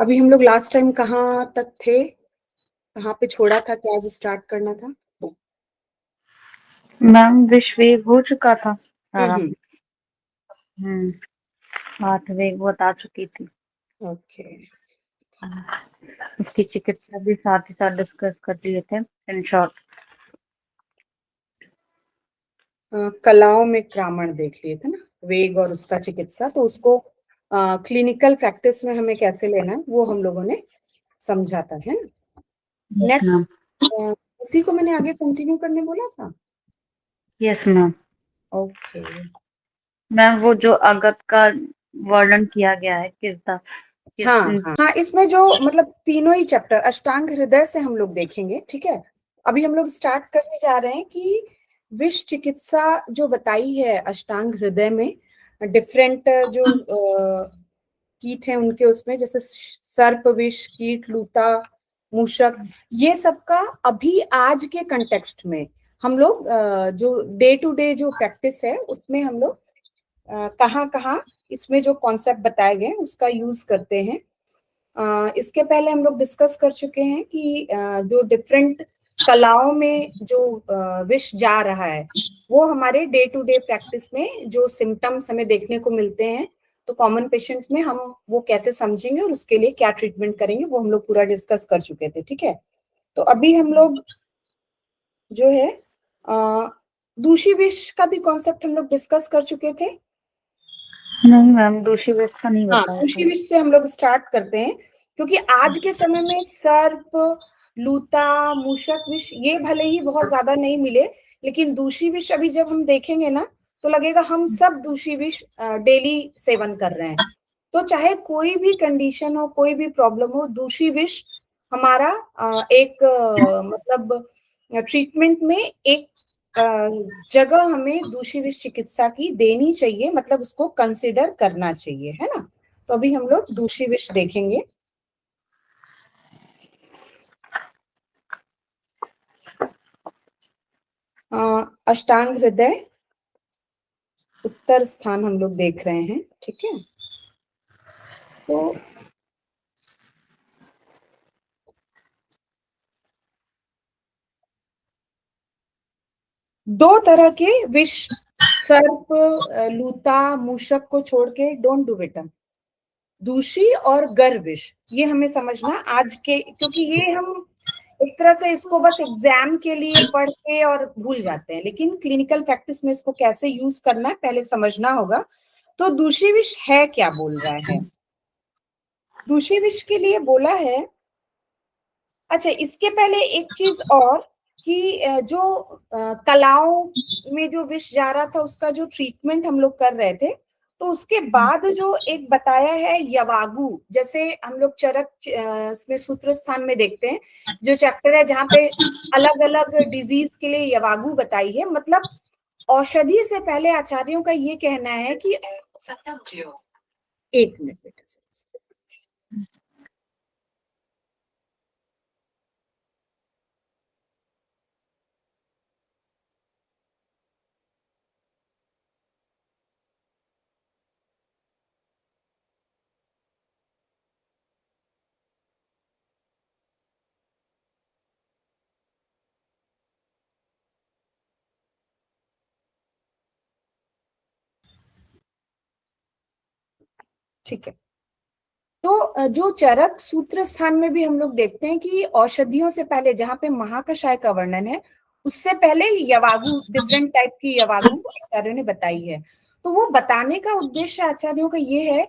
अभी हम लोग लास्ट टाइम कहाँ तक थे, कहाँ पे छोड़ा था, क्या आज स्टार्ट करना था? मैम विश्व वेग हो चुका था सारा। हम्म। आठ वेग बता चुकी थी। ओके। उसकी चिकित्सा भी साथ ही साथ डिस्कस कर लिए थे इन शॉर्ट। कलाओं में क्रामण देख लिए थे ना, वेग और उसका चिकित्सा, तो उसको क्लिनिकल प्रैक्टिस में हमें कैसे लेना है वो हम लोगों ने समझा था, है ना। Yes ma'am. नेक्स्ट उसी को मैंने आगे कंटिन्यू करने बोला था। Yes ma'am. ओके। मैम वो जो अगत का वर्णन किया गया है किस हाँ हाँ हाँ, इसमें जो मतलब तीनों ही चैप्टर अष्टांग हृदय से हम लोग देखेंगे, ठीक है। अभी हम लोग स्टार्ट करने जा रहे हैं कि विष चिकित्सा जो बताई है अष्टांग हृदय में, डिफरेंट जो कीट हैं उनके, उसमें जैसे सर्प विष, कीट, लूता, मूषक, ये सब का अभी आज के कंटेक्स्ट में हम लोग जो डे टू डे जो प्रैक्टिस है उसमें हम लोग कहाँ कहाँ इसमें जो कॉन्सेप्ट बताए गए हैं उसका यूज करते हैं। इसके पहले हम लोग डिस्कस कर चुके हैं कि जो डिफरेंट कलाओं में जो विष जा रहा है वो हमारे डे टू डे प्रैक्टिस में जो सिम्टम्स हमें देखने को मिलते हैं, तो कॉमन पेशेंट्स में हम वो कैसे समझेंगे और उसके लिए क्या ट्रीटमेंट करेंगे वो हम लोग पूरा डिस्कस कर चुके थे, ठीक है। तो अभी हम लोग जो है दूषी विष का भी कॉन्सेप्ट हम लोग डिस्कस कर चुके थे। नहीं मैम दूसरी वेग का नहीं हाँ, बताया उसी था। विष से हम लोग स्टार्ट करते हैं, क्योंकि आज के समय में सर्प, लूता, मूषक विष ये भले ही बहुत ज्यादा नहीं मिले, लेकिन दूषी विष अभी जब हम देखेंगे ना तो लगेगा हम सब दूषी विष डेली सेवन कर रहे हैं। तो चाहे कोई भी कंडीशन हो, कोई भी प्रॉब्लम हो, दूषी विष हमारा एक मतलब ट्रीटमेंट में एक जगह हमें दूषी विष चिकित्सा की देनी चाहिए, मतलब उसको कंसिडर करना चाहिए, है ना। तो अभी हम लोग दूषी विष देखेंगे। अष्टांग हृदय उत्तर स्थान हम लोग देख रहे हैं, ठीक है। तो दो तरह के विष, सर्प, लूता, मूषक को छोड़ के डोंट डू बेटा, दूषी और गर विष, ये हमें समझना आज के, क्योंकि ये हम एक तरह से इसको बस एग्जाम के लिए पढ़ के और भूल जाते हैं, लेकिन क्लिनिकल प्रैक्टिस में इसको कैसे यूज करना है पहले समझना होगा। तो दूषी विष है क्या बोल रहा है, दूषी विष के लिए बोला है। अच्छा, इसके पहले एक चीज और कि जो कलाओं में जो विष जा रहा था उसका जो ट्रीटमेंट हम लोग कर रहे थे, तो उसके बाद जो एक बताया है यवागु, जैसे हम लोग चरक इसमें सूत्र स्थान में देखते हैं जो चैप्टर है जहाँ पे अलग अलग डिजीज के लिए यवागु बताई है, मतलब औषधि से पहले आचार्यों का ये कहना है कि एक मिनट बेटा, ठीक है। तो जो चरक सूत्र स्थान में भी हम लोग देखते हैं कि औषधियों से पहले जहां पे महाकषाय का वर्णन है उससे पहले यवागु, डिफरेंट टाइप की यवागु आचार्यों ने बताई है। तो वो बताने का उद्देश्य आचार्यों का ये है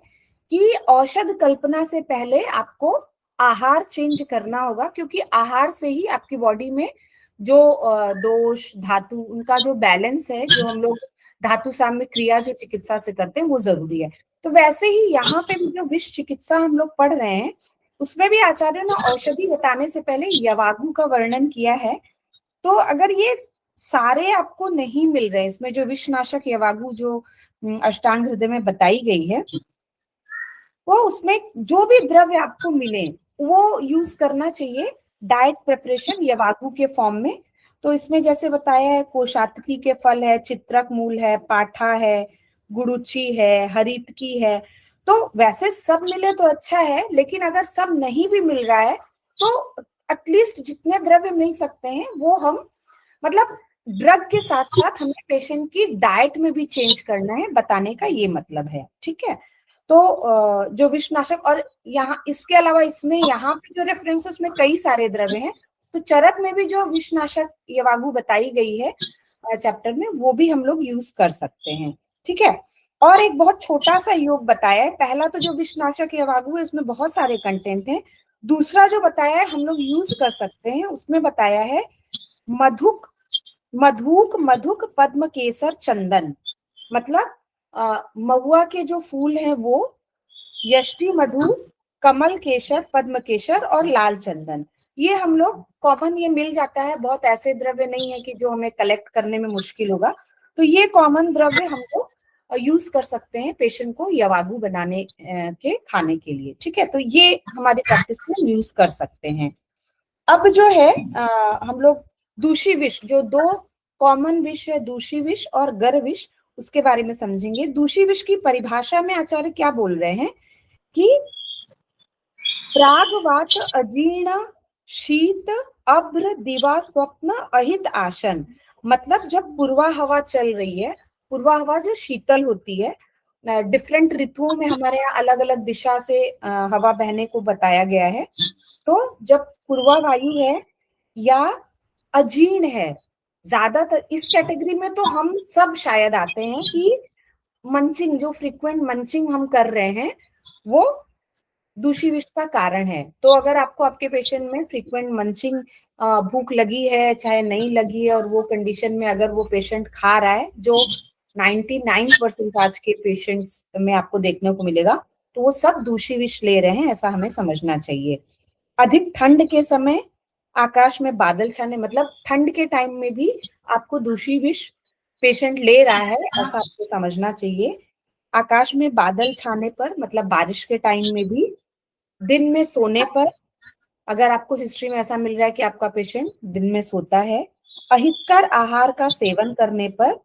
कि औषध कल्पना से पहले आपको आहार चेंज करना होगा, क्योंकि आहार से ही आपकी बॉडी में जो दोष धातु उनका जो बैलेंस है, जो हम लोग धातु साम्य क्रिया जो चिकित्सा से करते हैं वो जरूरी है। तो वैसे ही यहाँ पे भी जो विष चिकित्सा हम लोग पढ़ रहे हैं उसमें भी आचार्य ने औषधि बताने से पहले यवागु का वर्णन किया है। तो अगर ये सारे आपको नहीं मिल रहे, इसमें जो विषनाशक यवागु जो अष्टांग हृदय में बताई गई है, वो उसमें जो भी द्रव्य आपको मिले वो यूज करना चाहिए डाइट प्रिपरेशन यवागु के फॉर्म में। तो इसमें जैसे बताया है कोशातकी के फल है, चित्रक मूल है, पाठा है, गुड़ुची है, हरितकी है। तो वैसे सब मिले तो अच्छा है, लेकिन अगर सब नहीं भी मिल रहा है तो एटलीस्ट जितने द्रव्य मिल सकते हैं वो हम, मतलब ड्रग के साथ साथ हमें पेशेंट की डाइट में भी चेंज करना है, बताने का ये मतलब है। ठीक है, तो जो विषनाशक, और यहाँ इसके अलावा इसमें यहाँ पे जो रेफरेंसेस में कई सारे द्रव्य हैं, तो चरक में भी जो विषनाशक यवागु बताई गई है चैप्टर में, वो भी हम लोग यूज कर सकते हैं। ठीक है, और एक बहुत छोटा सा योग बताया है। पहला तो जो विषनाशक यवागु है उसमें बहुत सारे कंटेंट हैं। दूसरा जो बताया है हम लोग यूज कर सकते हैं, उसमें बताया है मधुक, मधुक मधुक पद्म केसर चंदन, मतलब महुआ के जो फूल हैं वो, यष्टि मधु, कमल केशर, पद्म केशर और लाल चंदन, ये हम लोग कॉमन, ये मिल जाता है। बहुत ऐसे द्रव्य नहीं है कि जो हमें कलेक्ट करने में मुश्किल होगा, तो ये कॉमन द्रव्य हम लोग यूज कर सकते हैं पेशेंट को यवागु बनाने के खाने के लिए। ठीक है, तो ये हमारी प्रैक्टिस में यूज कर सकते हैं। अब जो है हम लोग दूषी विष, जो दो कॉमन विष है, दूषी विष और गर विष, उसके बारे में समझेंगे। दूषी विष की परिभाषा में आचार्य क्या बोल रहे हैं कि प्रागवात अजीर्ण शीत अभ्र दिवा स्वप्न अहित आसन, मतलब जब पूर्वा हवा चल रही है, पूर्वा हवा जो शीतल होती है, डिफरेंट ऋतुओं में हमारे यहाँ अलग अलग दिशा से हवा बहने को बताया गया है। तो जब पूर्वा वायु है या अजीर्ण है, ज्यादातर इस कैटेगरी में तो हम सब शायद आते हैं कि मंचिंग, जो फ्रीक्वेंट मंचिंग हम कर रहे हैं वो दूषी विष का कारण है। तो अगर आपको आपके पेशेंट में फ्रीक्वेंट मंचिंग, भूख लगी है चाहे नहीं लगी है, और वो कंडीशन में अगर वो पेशेंट खा रहा है, जो 99% आज के पेशेंट्स में आपको देखने को मिलेगा, तो वो सब दूषी विष ले रहे हैं, ऐसा हमें समझना चाहिए। अधिक ठंड के समय आकाश में बादल छाने, मतलब ठंड के टाइम में भी आपको दूषी विष पेशेंट ले रहा है, ऐसा आपको समझना चाहिए। आकाश में बादल छाने पर, मतलब बारिश के टाइम में भी, दिन में सोने पर, अगर आपको हिस्ट्री में ऐसा मिल रहा है कि आपका पेशेंट दिन में सोता है, अहितकर आहार का सेवन करने पर,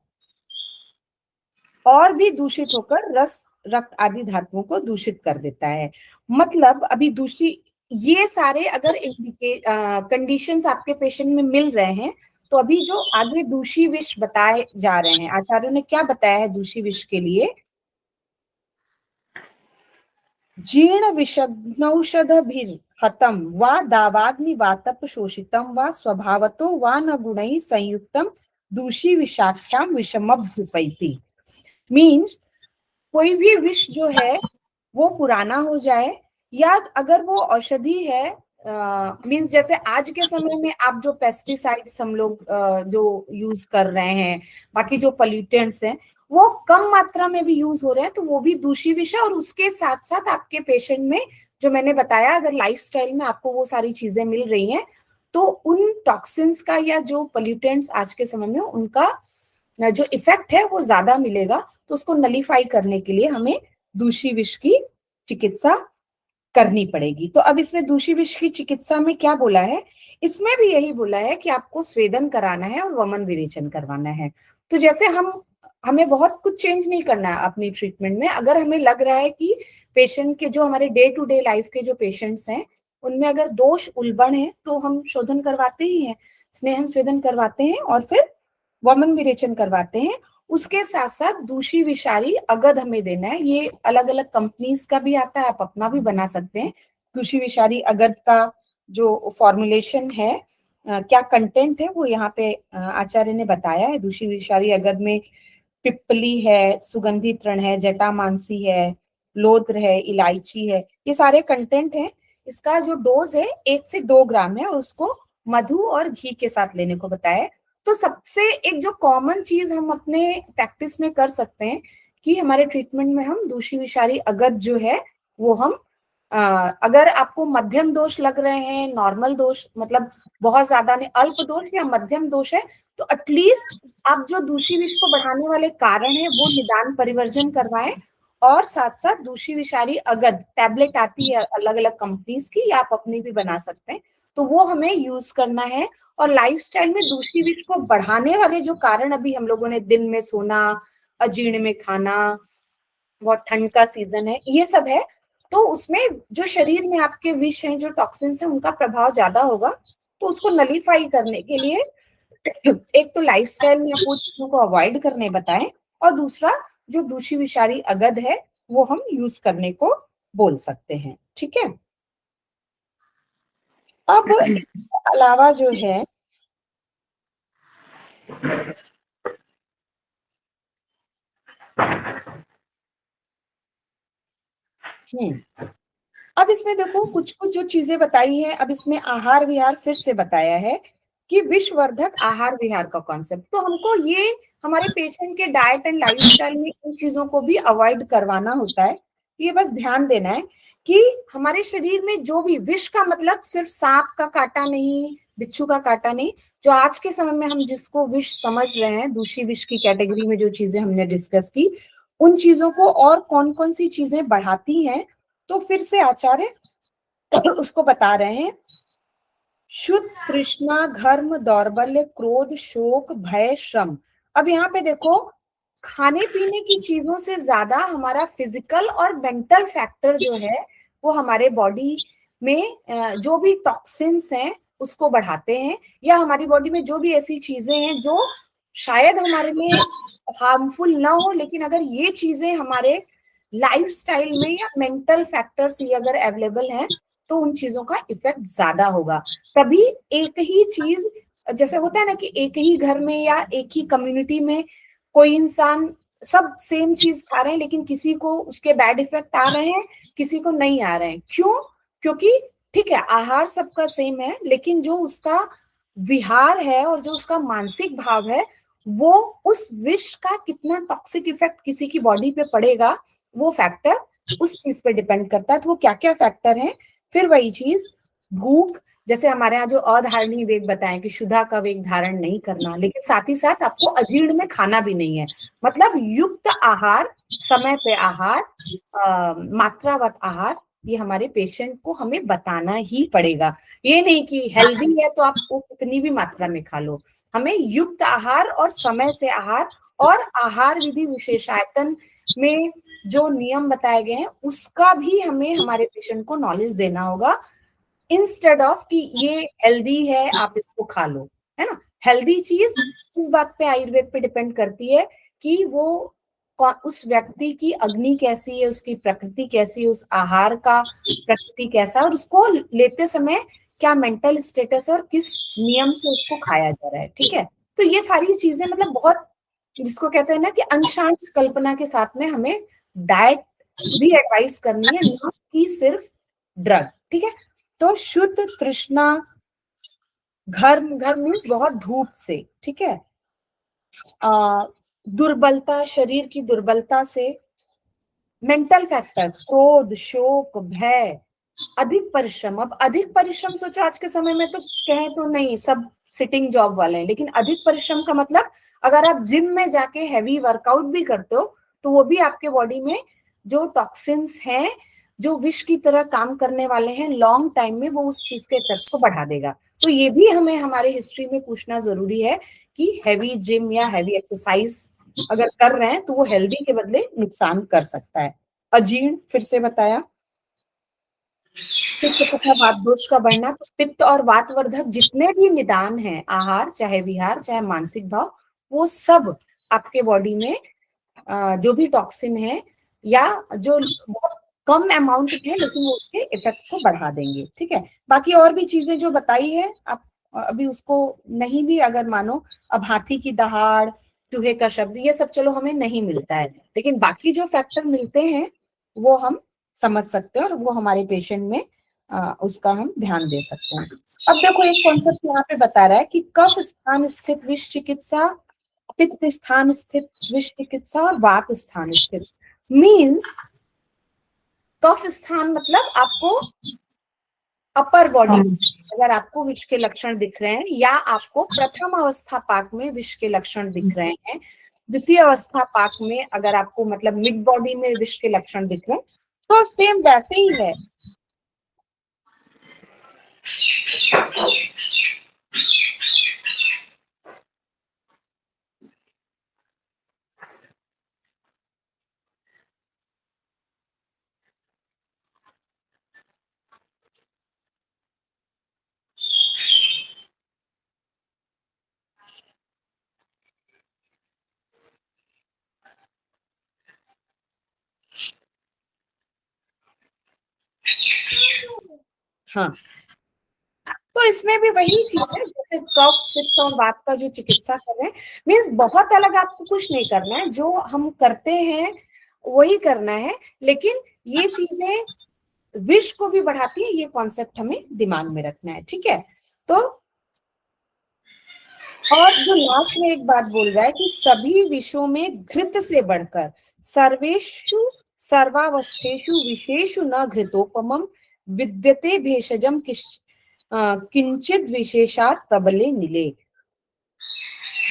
और भी दूषित होकर रस, रक्त आदि धातुओं को दूषित कर देता है। मतलब अभी दूषित, ये सारे अगर इंडिकेट कंडीशंस आपके पेशेंट में मिल रहे हैं, तो अभी जो आगे दूषी विष बताए जा रहे हैं, आचार्यों ने क्या बताया है दूषी विष के लिए, जीर्ण विषग्नौषधभिः हतं वा दावाग्नि वातप शोषितं वा स्वभावतो वा न गुणैः संयुक्तं दूषी विषाख्याम विषमभ्युपैति। मीन्स कोई भी विष जो है वो पुराना हो जाए, या अगर वो औषधि है, मीन्स जैसे आज के समय में आप जो पेस्टिसाइड्स हम लोग जो यूज कर रहे हैं, बाकी जो पोल्यूटेंट्स हैं वो कम मात्रा में भी यूज हो रहे हैं, तो वो भी दूषी विष है। और उसके साथ साथ आपके पेशेंट में, जो मैंने बताया, अगर लाइफस्टाइल में आपको वो सारी चीजें मिल रही हैं, तो उन टॉक्सिन्स का या जो पोल्यूटेंट्स आज के समय में उनका जो इफेक्ट है वो ज्यादा मिलेगा। तो उसको नलीफाई करने के लिए हमें दूषी विष की चिकित्सा करनी पड़ेगी। तो अब इसमें दूषी विष की चिकित्सा में क्या बोला है, इसमें भी यही बोला है कि आपको स्वेदन कराना है और वमन विरेचन करवाना है। तो जैसे हमें बहुत कुछ चेंज नहीं करना है अपनी ट्रीटमेंट में। अगर हमें लग रहा है कि पेशेंट के, जो हमारे डे टू डे लाइफ के जो पेशेंट्स हैं, उनमें अगर दोष उल्बण है, तो हम शोधन करवाते ही हैं, स्नेहन स्वेदन करवाते हैं और फिर वमन विरेचन करवाते हैं। उसके साथ साथ दूषी विषारी अगध हमें देना है। ये अलग अलग कंपनीज का भी आता है, आप अपना भी बना सकते हैं। दूषी विषारी अगध का जो फॉर्मुलेशन है, क्या कंटेंट है, वो यहाँ पे आचार्य ने बताया है। दूषी विषारी अगध में पिप्पली है, सुगंधी तृण है, जटामांसी है, लोद्र है, इलायची है, ये सारे कंटेंट हैं। इसका जो डोज है 1 से 2 ग्राम है, और उसको मधु और घी के साथ लेने को बताया है। तो सबसे एक जो कॉमन चीज हम अपने प्रैक्टिस में कर सकते हैं कि हमारे ट्रीटमेंट में हम दूषी विषारी अगध जो है वो हम, अगर आपको मध्यम दोष लग रहे हैं, नॉर्मल दोष मतलब बहुत ज्यादा नहीं, अल्प दोष या मध्यम दोष है, तो एटलीस्ट आप जो दूषी विष को बढ़ाने वाले कारण है वो निदान परिवर्जन करवाएं। और साथ साथ दूषी विषारी अगध टैबलेट आती है अलग अलग कंपनीज की, या आप अपनी भी बना सकते हैं, तो वो हमें यूज करना है। और लाइफस्टाइल में दूषी विष को बढ़ाने वाले जो कारण अभी हम लोगों ने, दिन में सोना, अजीर्ण में खाना, बहुत ठंड का सीजन है, ये सब है, तो उसमें जो शरीर में आपके विष हैं, जो टॉक्सिन्स हैं, उनका प्रभाव ज्यादा होगा। तो उसको नलीफाई करने के लिए एक तो लाइफस्टाइल में आपको चीजों को अवॉइड करने बताएं, और दूसरा जो दूषी विषारी अगद है वो हम यूज करने को बोल सकते हैं। ठीक है, अब इसके अलावा जो है अब इसमें देखो कुछ कुछ जो चीजें बताई हैं, अब इसमें आहार विहार फिर से बताया है कि विषवर्धक आहार विहार का कॉन्सेप्ट, तो हमको ये हमारे पेशेंट के डाइट एंड लाइफस्टाइल में इन चीजों को भी अवॉइड करवाना होता है। ये बस ध्यान देना है कि हमारे शरीर में जो भी विष का मतलब सिर्फ सांप का काटा नहीं, बिच्छू का काटा नहीं, जो आज के समय में हम जिसको विष समझ रहे हैं, दूषी विष की कैटेगरी में जो चीजें हमने डिस्कस की, उन चीजों को और कौन कौन सी चीजें बढ़ाती हैं, तो फिर से आचार्य उसको बता रहे हैं। शुद्ध तृष्णा, घर्म, दौर्बल्य, क्रोध, शोक, भय, श्रम। अब यहाँ पे देखो, खाने पीने की चीजों से ज्यादा हमारा फिजिकल और मेंटल फैक्टर जो है वो हमारे बॉडी में जो भी टॉक्सिन्स हैं उसको बढ़ाते हैं, या हमारी बॉडी में जो भी ऐसी चीजें हैं जो शायद हमारे लिए हार्मफुल ना हो, लेकिन अगर ये चीजें हमारे लाइफस्टाइल में या मेंटल फैक्टर्स ये अगर अवेलेबल हैं तो उन चीजों का इफेक्ट ज्यादा होगा। तभी एक ही चीज, जैसे होता है ना कि एक ही घर में या एक ही कम्युनिटी में कोई इंसान सब सेम चीज खा रहे हैं, लेकिन किसी को उसके बैड इफेक्ट आ रहे हैं, किसी को नहीं आ रहे हैं। क्यों? क्योंकि ठीक है आहार सबका सेम है, लेकिन जो उसका विहार है और जो उसका मानसिक भाव है, वो उस विष का कितना टॉक्सिक इफेक्ट किसी की बॉडी पे पड़ेगा, वो फैक्टर उस चीज पे डिपेंड करता है। तो वो क्या क्या फैक्टर हैं? फिर वही चीज, भूख, जैसे हमारे यहाँ जो अधारणीय वेग बताएं कि क्षुधा का वेग धारण नहीं करना, लेकिन साथ ही साथ आपको अजीर्ण में खाना भी नहीं है, मतलब युक्त आहार, समय पे आहार, मात्रावत आहार, ये हमारे पेशेंट को हमें बताना ही पड़ेगा। ये नहीं कि हेल्दी है तो आप वो कितनी भी मात्रा में खा लो, हमें युक्त आहार और समय से आहार और आहार विधि विशेषायतन में जो नियम बताए गए हैं उसका भी हमें हमारे पेशेंट को नॉलेज देना होगा, इंस्टेड ऑफ कि ये हेल्दी है आप इसको खा लो, है ना। हेल्दी चीज इस बात पे आयुर्वेद पे डिपेंड करती है कि वो उस व्यक्ति की अग्नि कैसी है, उसकी प्रकृति कैसी है, उस आहार का प्रकृति कैसा है, और उसको लेते समय क्या मेंटल स्टेटस है और किस नियम से उसको खाया जा रहा है। ठीक है, तो ये सारी चीजें मतलब बहुत, जिसको कहते हैं ना कि अंशांश कल्पना के साथ में हमें डाइट भी एडवाइस करनी है, ना कि सिर्फ ड्रग। ठीक है, तो शुद्ध तृष्णा, घर्म, घर्म मीन्स बहुत धूप से, ठीक है, दुर्बलता, शरीर की दुर्बलता से, मेंटल फैक्टर, क्रोध, शोक, भय, अधिक परिश्रम। अब अधिक परिश्रम सोचो आज के समय में तो कहें तो नहीं, सब सिटिंग जॉब वाले हैं, लेकिन अधिक परिश्रम का मतलब अगर आप जिम में जाके हैवी वर्कआउट भी करते हो तो वो भी आपके बॉडी में जो टॉक्सिन्स हैं, जो विष की तरह काम करने वाले हैं, लॉन्ग टाइम में वो उस चीज के इफेक्ट को बढ़ा देगा। तो ये भी हमें हमारे हिस्ट्री में पूछना जरूरी है कि हैवी जिम या हैवी एक्सरसाइज अगर कर रहे हैं तो वो हेल्दी के बदले नुकसान कर सकता है। अजीर्ण फिर से बताया, पित्त तथा वात दोष का बढ़ना। तो पित्त और वातवर्धक जितने भी निदान हैं, आहार चाहे विहार चाहे मानसिक भाव, वो सब आपके बॉडी में जो भी टॉक्सिन है या जो बहुत कम अमाउंट में है लेकिन वो उसके इफेक्ट को बढ़ा देंगे। ठीक है, बाकी और भी चीजें जो बताई है आप अभी उसको नहीं भी अगर मानो, अब हाथी की दहाड़, चूहे का शब्द, ये सब चलो हमें नहीं मिलता है, लेकिन बाकी जो फैक्टर मिलते हैं वो हम समझ सकते हैं और वो हमारे पेशेंट में उसका हम ध्यान दे सकते हैं। अब देखो एक कॉन्सेप्ट यहाँ पे बता रहा है कि कफ स्थान स्थित विष चिकित्सा, पित्त स्थान स्थित विष चिकित्सा और वात स्थान स्थित। मीन्स कफ स्थान मतलब आपको अपर बॉडी, अगर आपको विष के लक्षण दिख रहे हैं या आपको प्रथम अवस्था पाक में विष के लक्षण दिख रहे हैं, द्वितीय अवस्था पाक में अगर आपको मतलब मिड बॉडी में विष के लक्षण दिख रहे हैं, तो सेम वैसे ही है। हाँ, तो इसमें भी वही चीज है, जैसे कफ पित्त और वात का जो चिकित्सा कर रहे हैं, मीन्स बहुत अलग आपको कुछ नहीं करना है, जो हम करते हैं वही करना है, लेकिन ये चीजें विष को भी बढ़ाती है, ये कॉन्सेप्ट हमें दिमाग में रखना है, ठीक है। तो और जो लास्ट में एक बात बोल रहा है कि सभी विषयों में घृत से बढ़कर सर्वेषु सर्वावस्थेषु विशेषु न घृतोपमम विद्यते भेषजम किंचित विशेषात प्रबले नीले।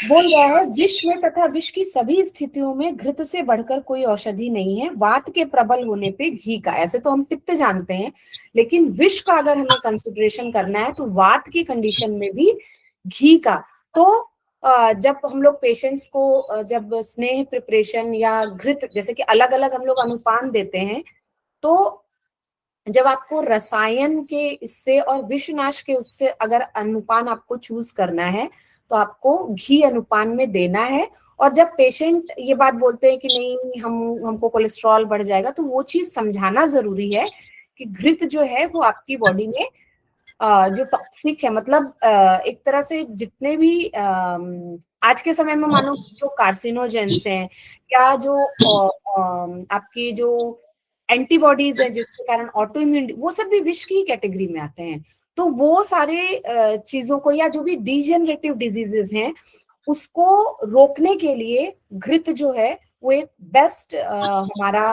बोल रहा है विष में तथा विष की सभी स्थितियों में घृत से बढ़कर कोई औषधि नहीं है, वात के प्रबल होने पे घी का। ऐसे तो हम पित्त जानते हैं, लेकिन विष का अगर हमें कंसिडरेशन करना है तो वात की कंडीशन में भी घी का। तो जब हम लोग पेशेंट्स को जब स्नेह प्रिपरेशन या घृत जैसे कि अलग अलग हम लोग अनुपान देते हैं, तो जब आपको रसायन के इससे और विषनाश के उससे अगर अनुपान आपको चूज करना है तो आपको घी अनुपान में देना है। और जब पेशेंट ये बात बोलते हैं कि नहीं हमको कोलेस्ट्रॉल बढ़ जाएगा, तो वो चीज समझाना जरूरी है कि घृत जो है वो आपकी बॉडी में जो टॉक्सिक है, मतलब एक तरह से जितने भी आज के समय में मानो जो कार्सिनोजेंस हैं या जो आपकी जो एंटीबॉडीज है जिसके कारण ऑटो इम्यून, वो सब भी विष की कैटेगरी में आते हैं। तो वो सारे चीजों को या जो भी डिजेनरेटिव डिजीजेस हैं उसको रोकने के लिए घृत जो है वो एक बेस्ट हमारा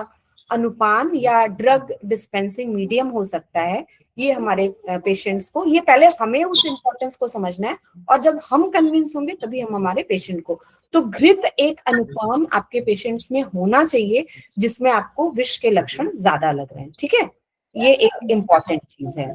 अनुपान या ड्रग डिस्पेंसिंग मीडियम हो सकता है। ये हमारे पेशेंट्स को, ये पहले हमें उस इम्पोर्टेंस को समझना है, और जब हम कन्विंस होंगे तभी हम हमारे पेशेंट को। तो घृत एक अनुपान आपके पेशेंट्स में होना चाहिए जिसमें आपको विष के लक्षण ज्यादा लग रहे हैं, ठीक है। ये एक इम्पोर्टेंट चीज है।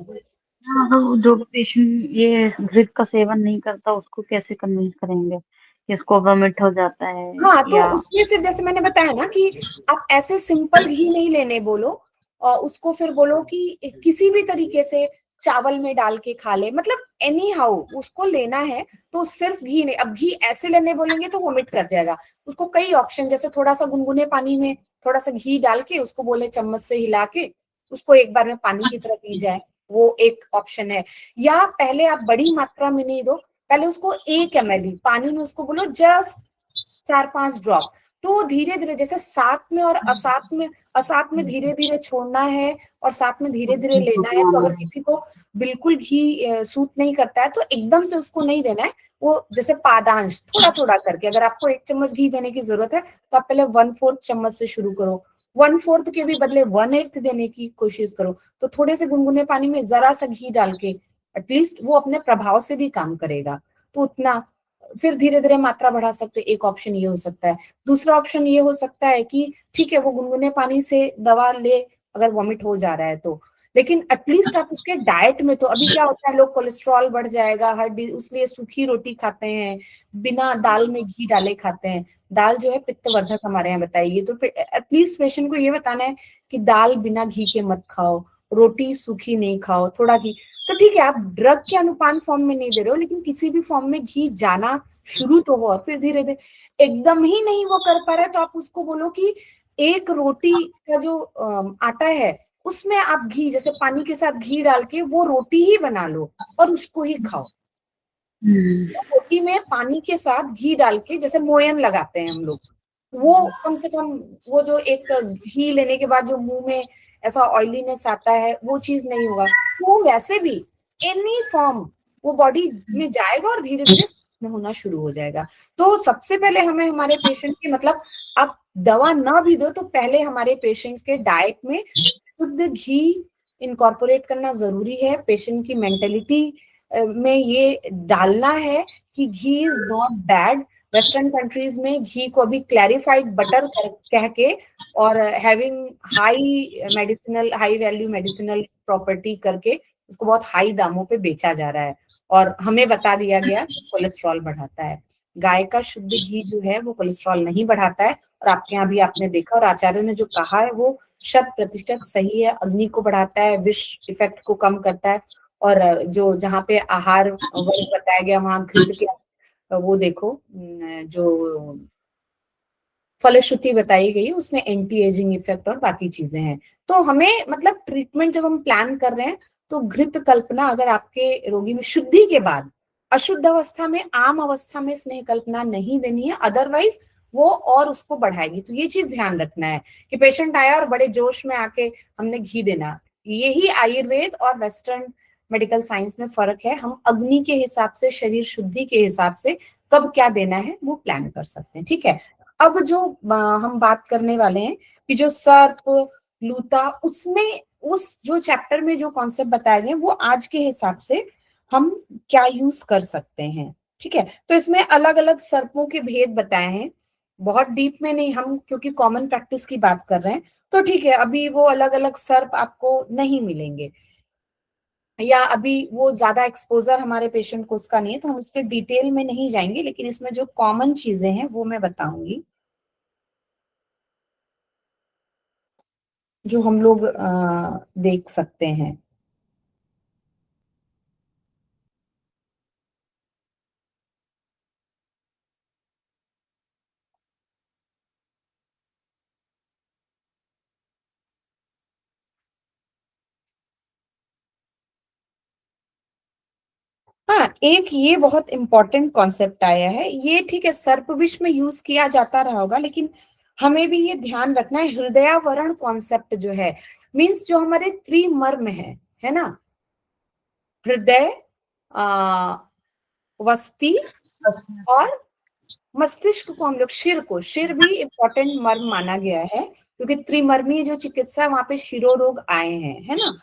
हाँ, तो जो पेशेंट ये घृत का सेवन नहीं करता उसको कैसे कन्विंस करेंगे कि इसको वोमिट हो जाता है? हाँ, तो या उसमें फिर जैसे मैंने बताया ना कि आप ऐसे सिंपल घी नहीं लेने बोलो, और उसको फिर बोलो कि किसी भी तरीके से चावल में डाल के खा ले, मतलब एनी हाउ उसको लेना है। तो सिर्फ घी नहीं, अब घी ऐसे लेने बोलेंगे तो वोमिट कर जाएगा। उसको कई ऑप्शन, जैसे थोड़ा सा गुनगुने पानी में थोड़ा सा घी डाल के उसको बोले चम्मच से हिला के उसको एक बार में पानी की तरह पी जाए, वो एक ऑप्शन है। या पहले आप बड़ी मात्रा में नहीं दो, पहले उसको 1 ml पानी में उसको बोलो जस्ट 4-5 ड्रॉप, तो धीरे धीरे जैसे साथ में और असाथ में धीरे धीरे छोड़ना है और साथ में धीरे धीरे लेना है। तो अगर किसी को बिल्कुल घी सूट नहीं करता है तो एकदम से उसको नहीं देना है, वो जैसे पादांश थोड़ा थोड़ा करके, अगर आपको 1 चम्मच घी देने की जरूरत है तो आप पहले 1/4 चम्मच से शुरू करो, 1/4 के भी बदले 1/8 देने की कोशिश करो। तो थोड़े से गुनगुने पानी में जरा सा घी डाल के एटलीस्ट वो अपने प्रभाव से भी काम करेगा, तो उतना। फिर धीरे धीरे मात्रा बढ़ा सकते, एक ऑप्शन ये हो सकता है। दूसरा ऑप्शन ये हो सकता है कि ठीक है वो गुनगुने पानी से दवा ले अगर वॉमिट हो जा रहा है तो, लेकिन एटलीस्ट आप उसके डाइट में, तो अभी क्या होता है लोग कोलेस्ट्रॉल बढ़ जाएगा हर उसलिए सूखी रोटी खाते हैं, बिना दाल में घी डाले खाते हैं। दाल जो है पित्तवर्धक हमारे यहाँ बताइए, तो एटलीस्ट पेशेंट को ये बताना है कि दाल बिना घी के मत खाओ, रोटी सूखी नहीं खाओ, थोड़ा घी। तो ठीक है आप ड्रग के अनुपान फॉर्म में नहीं दे रहे हो, लेकिन किसी भी फॉर्म में घी जाना शुरू तो हो, और फिर धीरे धीरे एकदम ही नहीं वो कर पा रहा है तो आप उसको बोलो कि एक रोटी का जो आटा है उसमें आप घी जैसे पानी के साथ घी डाल के वो रोटी ही बना लो और उसको ही खाओ। रोटी में पानी के साथ घी डाल के जैसे मोयन लगाते हैं हम लोग, वो कम से कम वो जो एक घी लेने के बाद जो मुंह में ऐसा ऑयलीनेस आता है वो चीज नहीं होगा। वो वैसे भी एनी फॉर्म वो बॉडी में जाएगा और धीरे धीरे में होना शुरू हो जाएगा। तो सबसे पहले हमें हमारे पेशेंट की, मतलब आप दवा ना भी दो तो पहले हमारे पेशेंट्स के डाइट में शुद्ध घी इनकॉर्पोरेट करना जरूरी है। पेशेंट की मेंटेलिटी में ये डालना है कि ghee is not bad. Western countries में घी को अभी क्लैरिफाइड बटर कह के और having high value medicinal property करके उसको बहुत हाई दामों पे बेचा जा रहा है, और हमें बता दिया गया कोलेस्ट्रॉल बढ़ाता है। गाय का शुद्ध घी जो है वो कोलेस्ट्रॉल नहीं बढ़ाता है, और आपके यहाँ भी आपने देखा और आचार्य ने जो कहा है वो 100% सही है। अग्नि को बढ़ाता है, विष इफेक्ट को कम करता है, और जो जहाँ पे आहार वर्ग बताया गया वहां घृत के वो देखो जो फलश्रुति बताई गई है उसमें एंटी एजिंग इफेक्ट और बाकी चीजें हैं। तो हमें मतलब ट्रीटमेंट जब हम प्लान कर रहे हैं तो घृत कल्पना अगर आपके रोगी में शुद्धि के बाद, अशुद्ध अवस्था में, आम अवस्था में स्नेह कल्पना नहीं देनी है, अदरवाइज वो और उसको बढ़ाएगी। तो ये चीज ध्यान रखना है कि पेशेंट आया और बड़े जोश में आके हमने घी देना, यही आयुर्वेद और वेस्टर्न मेडिकल साइंस में फर्क है। हम अग्नि के हिसाब से, शरीर शुद्धि के हिसाब से कब क्या देना है वो प्लान कर सकते हैं, ठीक है। अब जो हम बात करने वाले हैं कि जो सर्प, लूता, उसमें उस जो चैप्टर में जो कॉन्सेप्ट बताए गए वो आज के हिसाब से हम क्या यूज कर सकते हैं, ठीक है। तो इसमें अलग अलग सर्पों के भेद बताए हैं, बहुत डीप में नहीं, हम क्योंकि कॉमन प्रैक्टिस की बात कर रहे हैं तो ठीक है, अभी वो अलग अलग सर्प आपको नहीं मिलेंगे, या अभी वो ज्यादा एक्सपोजर हमारे पेशेंट को उसका नहीं है, तो हम उसके डिटेल में नहीं जाएंगे, लेकिन इसमें जो कॉमन चीजें हैं वो मैं बताऊंगी, जो हम लोग देख सकते हैं। हाँ, एक ये बहुत इंपॉर्टेंट कॉन्सेप्ट आया है, ये ठीक है सर्पविष में यूज किया जाता रहा होगा, लेकिन हमें भी ये ध्यान रखना है, हृदयावरण कॉन्सेप्ट जो है, मींस जो हमारे त्रिमर्म है ना, हृदय, वस्ती और मस्तिष्क को, हम लोग शिर को, शिर भी इंपॉर्टेंट मर्म माना गया है, क्योंकि त्रिमर्मी जो चिकित्सा है वहां पे शिरोरोग आए हैं, है ना।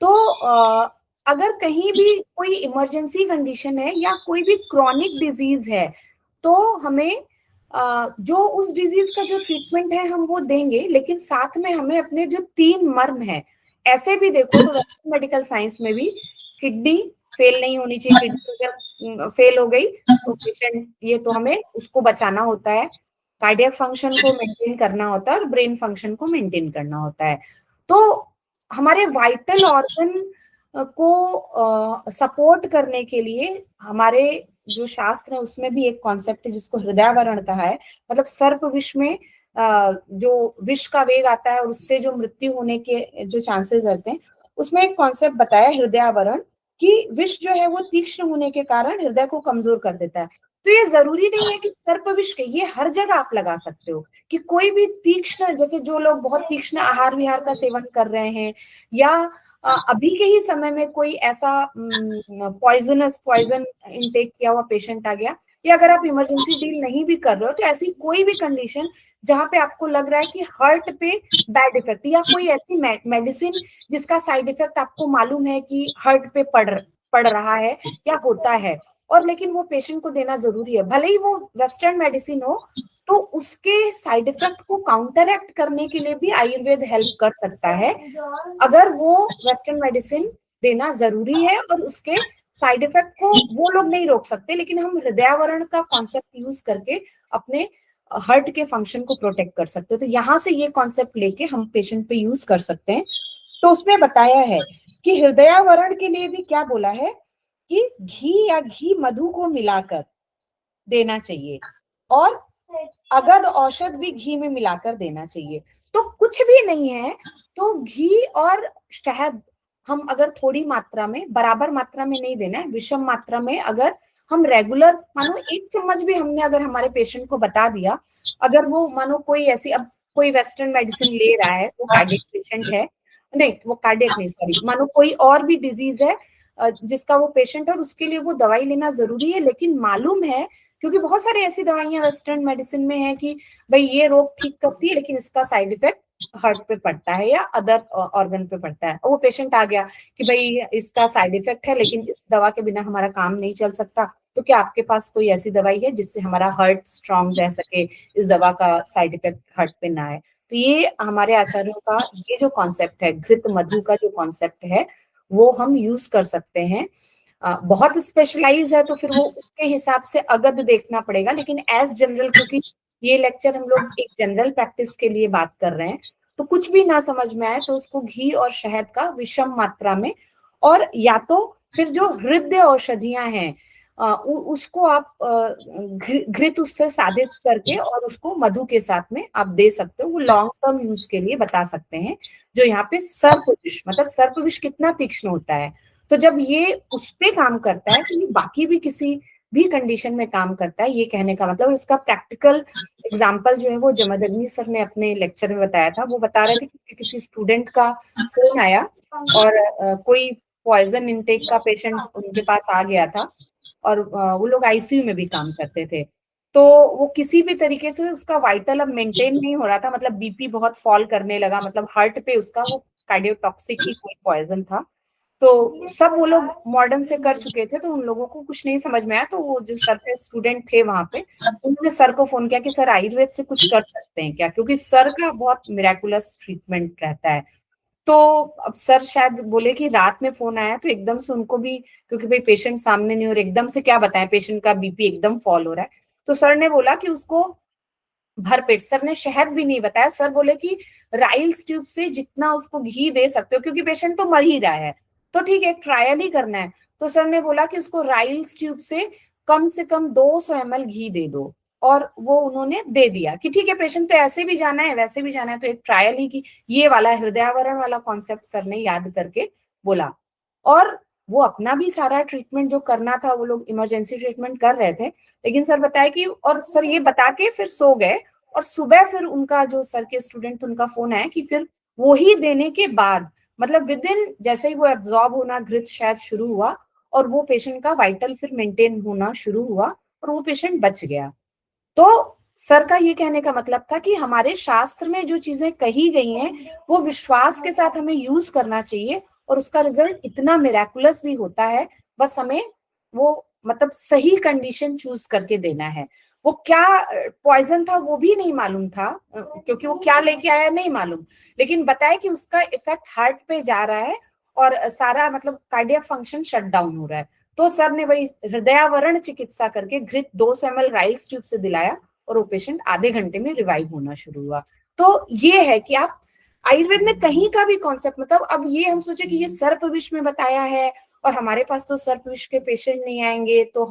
तो अगर कहीं भी कोई इमरजेंसी कंडीशन है या कोई भी क्रॉनिक डिजीज है, तो हमें जो उस डिजीज का जो ट्रीटमेंट है हम वो देंगे, लेकिन साथ में हमें अपने जो तीन मर्म है, ऐसे भी देखो तो वेस्टर्न मेडिकल साइंस में भी किडनी फेल नहीं होनी चाहिए, किडनी अगर फेल हो गई तो पेशेंट, ये तो हमें उसको बचाना होता है, कार्डियक फंक्शन को मेंटेन करना होता है और ब्रेन फंक्शन को मेंटेन करना होता है। तो हमारे वाइटल ऑर्गन को सपोर्ट करने के लिए हमारे जो शास्त्र है उसमें भी एक कॉन्सेप्ट है जिसको हृदयावरण कहा है, मतलब सर्प विष में जो विष का वेग आता है और उससे जो मृत्यु होने के जो चांसेस रहते हैं, उसमें एक कॉन्सेप्ट बताया हृदयावरण, कि विष जो है वो तीक्ष्ण होने के कारण हृदय को कमजोर कर देता है। तो ये जरूरी नहीं है कि सर्प विष के, ये हर जगह आप लगा सकते हो, कि कोई भी तीक्ष्ण, जैसे जो लोग बहुत तीक्ष्ण आहार विहार का सेवन कर रहे हैं, या अभी के ही समय में कोई ऐसा पॉइजन इनटेक किया हुआ पेशेंट आ गया, या अगर आप इमरजेंसी डील नहीं भी कर रहे हो, तो ऐसी कोई भी कंडीशन जहां पे आपको लग रहा है कि हार्ट पे बैड इफेक्ट, या कोई ऐसी मेडिसिन जिसका साइड इफेक्ट आपको मालूम है कि हार्ट पे पड़ रहा है या होता है, और लेकिन वो पेशेंट को देना जरूरी है, भले ही वो वेस्टर्न मेडिसिन हो, तो उसके साइड इफेक्ट को काउंटर एक्ट करने के लिए भी आयुर्वेद हेल्प कर सकता है, अगर वो वेस्टर्न मेडिसिन देना जरूरी है और उसके साइड इफेक्ट को वो लोग नहीं रोक सकते, लेकिन हम हृदयावरण का कॉन्सेप्ट यूज करके अपने हार्ट के फंक्शन को प्रोटेक्ट कर सकते हैं। तो यहाँ से ये कॉन्सेप्ट लेके हम पेशेंट पे यूज कर सकते हैं। तो उसमें बताया है कि हृदयावरण के लिए भी क्या बोला है कि घी या घी मधु को मिलाकर देना चाहिए, और अगर औषध भी घी में मिलाकर देना चाहिए। तो कुछ भी नहीं है तो घी और शहद हम अगर थोड़ी मात्रा में, बराबर मात्रा में नहीं देना है, विषम मात्रा में, अगर हम रेगुलर, मानो 1 चम्मच भी हमने अगर हमारे पेशेंट को बता दिया, अगर वो मानो कोई ऐसी, अब कोई वेस्टर्न मेडिसिन ले रहा है, वो कार्डियक पेशेंट है, नहीं वो कार्डियक नहीं सॉरी, मानो कोई और भी डिजीज है जिसका वो पेशेंट है और उसके लिए वो दवाई लेना जरूरी है, लेकिन मालूम है, क्योंकि बहुत सारी ऐसी दवाइयां वेस्टर्न मेडिसिन में है कि भाई ये रोग ठीक करती है, लेकिन इसका साइड इफेक्ट हार्ट पे पड़ता है या अदर ऑर्गन पे पड़ता है, और वो पेशेंट आ गया कि भाई इसका साइड इफेक्ट है, लेकिन इस दवा के बिना हमारा काम नहीं चल सकता, तो क्या आपके पास कोई ऐसी दवाई है जिससे हमारा हार्ट स्ट्रांग रह सके, इस दवा का साइड इफेक्ट हार्ट पे ना आए। तो ये हमारे आचार्यों का ये जो कॉन्सेप्ट है, घृत मधु का जो कॉन्सेप्ट है, वो हम यूज कर सकते हैं। बहुत स्पेशलाइज है तो फिर वो उसके हिसाब से अगद देखना पड़ेगा, लेकिन एज जनरल, क्योंकि ये लेक्चर हम लोग एक जनरल प्रैक्टिस के लिए बात कर रहे हैं, तो कुछ भी ना समझ में आए तो उसको घी और शहद का विषम मात्रा में, और या तो फिर जो हृदय औषधियां हैं, उसको आप घृत उससे साधित करके और उसको मधु के साथ में आप दे सकते हो। वो लॉन्ग टर्म यूज के लिए बता सकते हैं। जो यहाँ पे सर्प विष, मतलब सर्प विष कितना तीक्ष्ण होता है, तो जब ये उस पे काम करता है तो ये बाकी भी किसी भी कंडीशन में काम करता है, ये कहने का मतलब। इसका प्रैक्टिकल एग्जाम्पल जो है वो जमदग्नि सर ने अपने लेक्चर में बताया था। वो बता रहे थे कि किसी स्टूडेंट का फोन आया और कोई पॉइजन इनटेक का पेशेंट उनके पास आ गया था, और वो लोग आईसीयू में भी काम करते थे। तो वो किसी भी तरीके से उसका वाइटल अब मेंटेन नहीं हो रहा था, मतलब बीपी बहुत फॉल करने लगा, मतलब हार्ट पे उसका वो कार्डियोटॉक्सिक ही कोई पॉइजन था। तो सब वो लोग मॉडर्न से कर चुके थे, तो उन लोगों को कुछ नहीं समझ में आया। तो वो जो सर के स्टूडेंट थे वहां पे, उन्होंने सर को फोन किया कि सर आयुर्वेद से कुछ कर सकते हैं क्या, क्योंकि सर का बहुत मिराकुलस ट्रीटमेंट रहता है। तो अब सर शायद बोले कि रात में फोन आया तो एकदम से उनको भी, क्योंकि भाई पेशेंट सामने नहीं हो रहे, एकदम से क्या बताएं, पेशेंट का बीपी एकदम फॉल हो रहा है। तो सर ने बोला कि उसको भरपेट, सर ने शहद भी नहीं बताया, सर बोले कि राइल्स ट्यूब से जितना उसको घी दे सकते हो, क्योंकि पेशेंट तो मर ही रहा है, तो ठीक है ट्रायल ही करना है। तो सर ने बोला कि उसको राइल्स ट्यूब से कम 200 ml घी दे दो। और वो उन्होंने दे दिया कि ठीक है, पेशेंट तो ऐसे भी जाना है वैसे भी जाना है, तो एक ट्रायल ही की। ये वाला हृदयावरण वाला कॉन्सेप्ट सर ने याद करके बोला। और वो अपना भी सारा ट्रीटमेंट जो करना था, वो लोग इमरजेंसी ट्रीटमेंट कर रहे थे, लेकिन सर बताया कि, और सर ये बता के फिर सो गए। और सुबह फिर उनका जो सर के स्टूडेंट थे उनका फोन आया कि फिर वो ही देने के बाद, मतलब विद इन जैसे ही वो एब्जॉर्ब होना घृत शायद शुरू हुआ, और वो पेशेंट का वाइटल फिर मेंटेन होना शुरू हुआ, और वो पेशेंट बच गया। तो सर का ये कहने का मतलब था कि हमारे शास्त्र में जो चीजें कही गई हैं वो विश्वास के साथ हमें यूज करना चाहिए, और उसका रिजल्ट इतना मिराकुलस भी होता है। बस हमें वो मतलब सही कंडीशन चूज करके देना है। वो क्या पॉइजन था वो भी नहीं मालूम था, क्योंकि वो क्या लेके आया नहीं मालूम, लेकिन बताया कि उसका इफेक्ट हार्ट पे जा रहा है और सारा मतलब कार्डियक फंक्शन शट डाउन हो रहा है। तो सर ने वही हृदयावरण चिकित्सा करके घृत 200 ml राइल्स ट्यूब से दिलाया, और वो पेशेंट आधे घंटे में रिवाइव होना शुरू हुआ। तो ये है कि आप आयुर्वेद में कहीं का भी कॉन्सेप्ट, मतलब अब ये हम सोचे कि ये सर्प विष में बताया है और हमारे पास तो सर्प विष के पेशेंट नहीं आएंगे, तो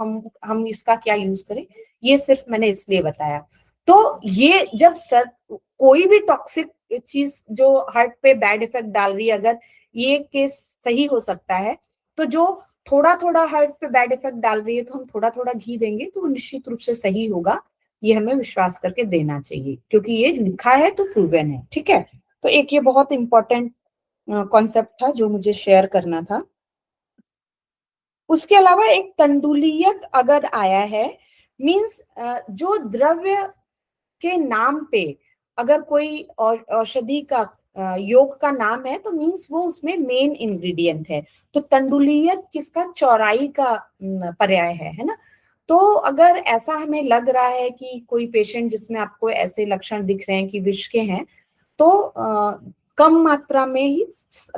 हम इसका क्या यूज करें, ये सिर्फ मैंने इसलिए बताया। तो ये जब सर कोई भी टॉक्सिक चीज जो हार्ट पे बैड इफेक्ट डाल रही है, अगर ये केस सही हो सकता है, तो जो थोड़ा थोड़ा हार्ट पे बैड इफेक्ट डाल रही है, तो हम थोड़ा थोड़ा घी देंगे तो निश्चित रूप से सही होगा। ये हमें विश्वास करके देना चाहिए, क्योंकि ये लिखा है तो प्रूवन है। ठीक है, तो एक ये बहुत इंपॉर्टेंट कॉन्सेप्ट था जो मुझे शेयर करना था। उसके अलावा एक तंडुलियक अगद आया है, मींस जो द्रव्य के नाम पे अगर कोई औषधि का योग का नाम है, तो मींस वो उसमें मेन इंग्रेडिएंट है। तो तंडुलियक किसका, चौराई का पर्याय है ना। तो अगर ऐसा हमें लग रहा है कि कोई पेशेंट जिसमें आपको ऐसे लक्षण दिख रहे हैं कि विष के हैं, तो कम मात्रा में ही,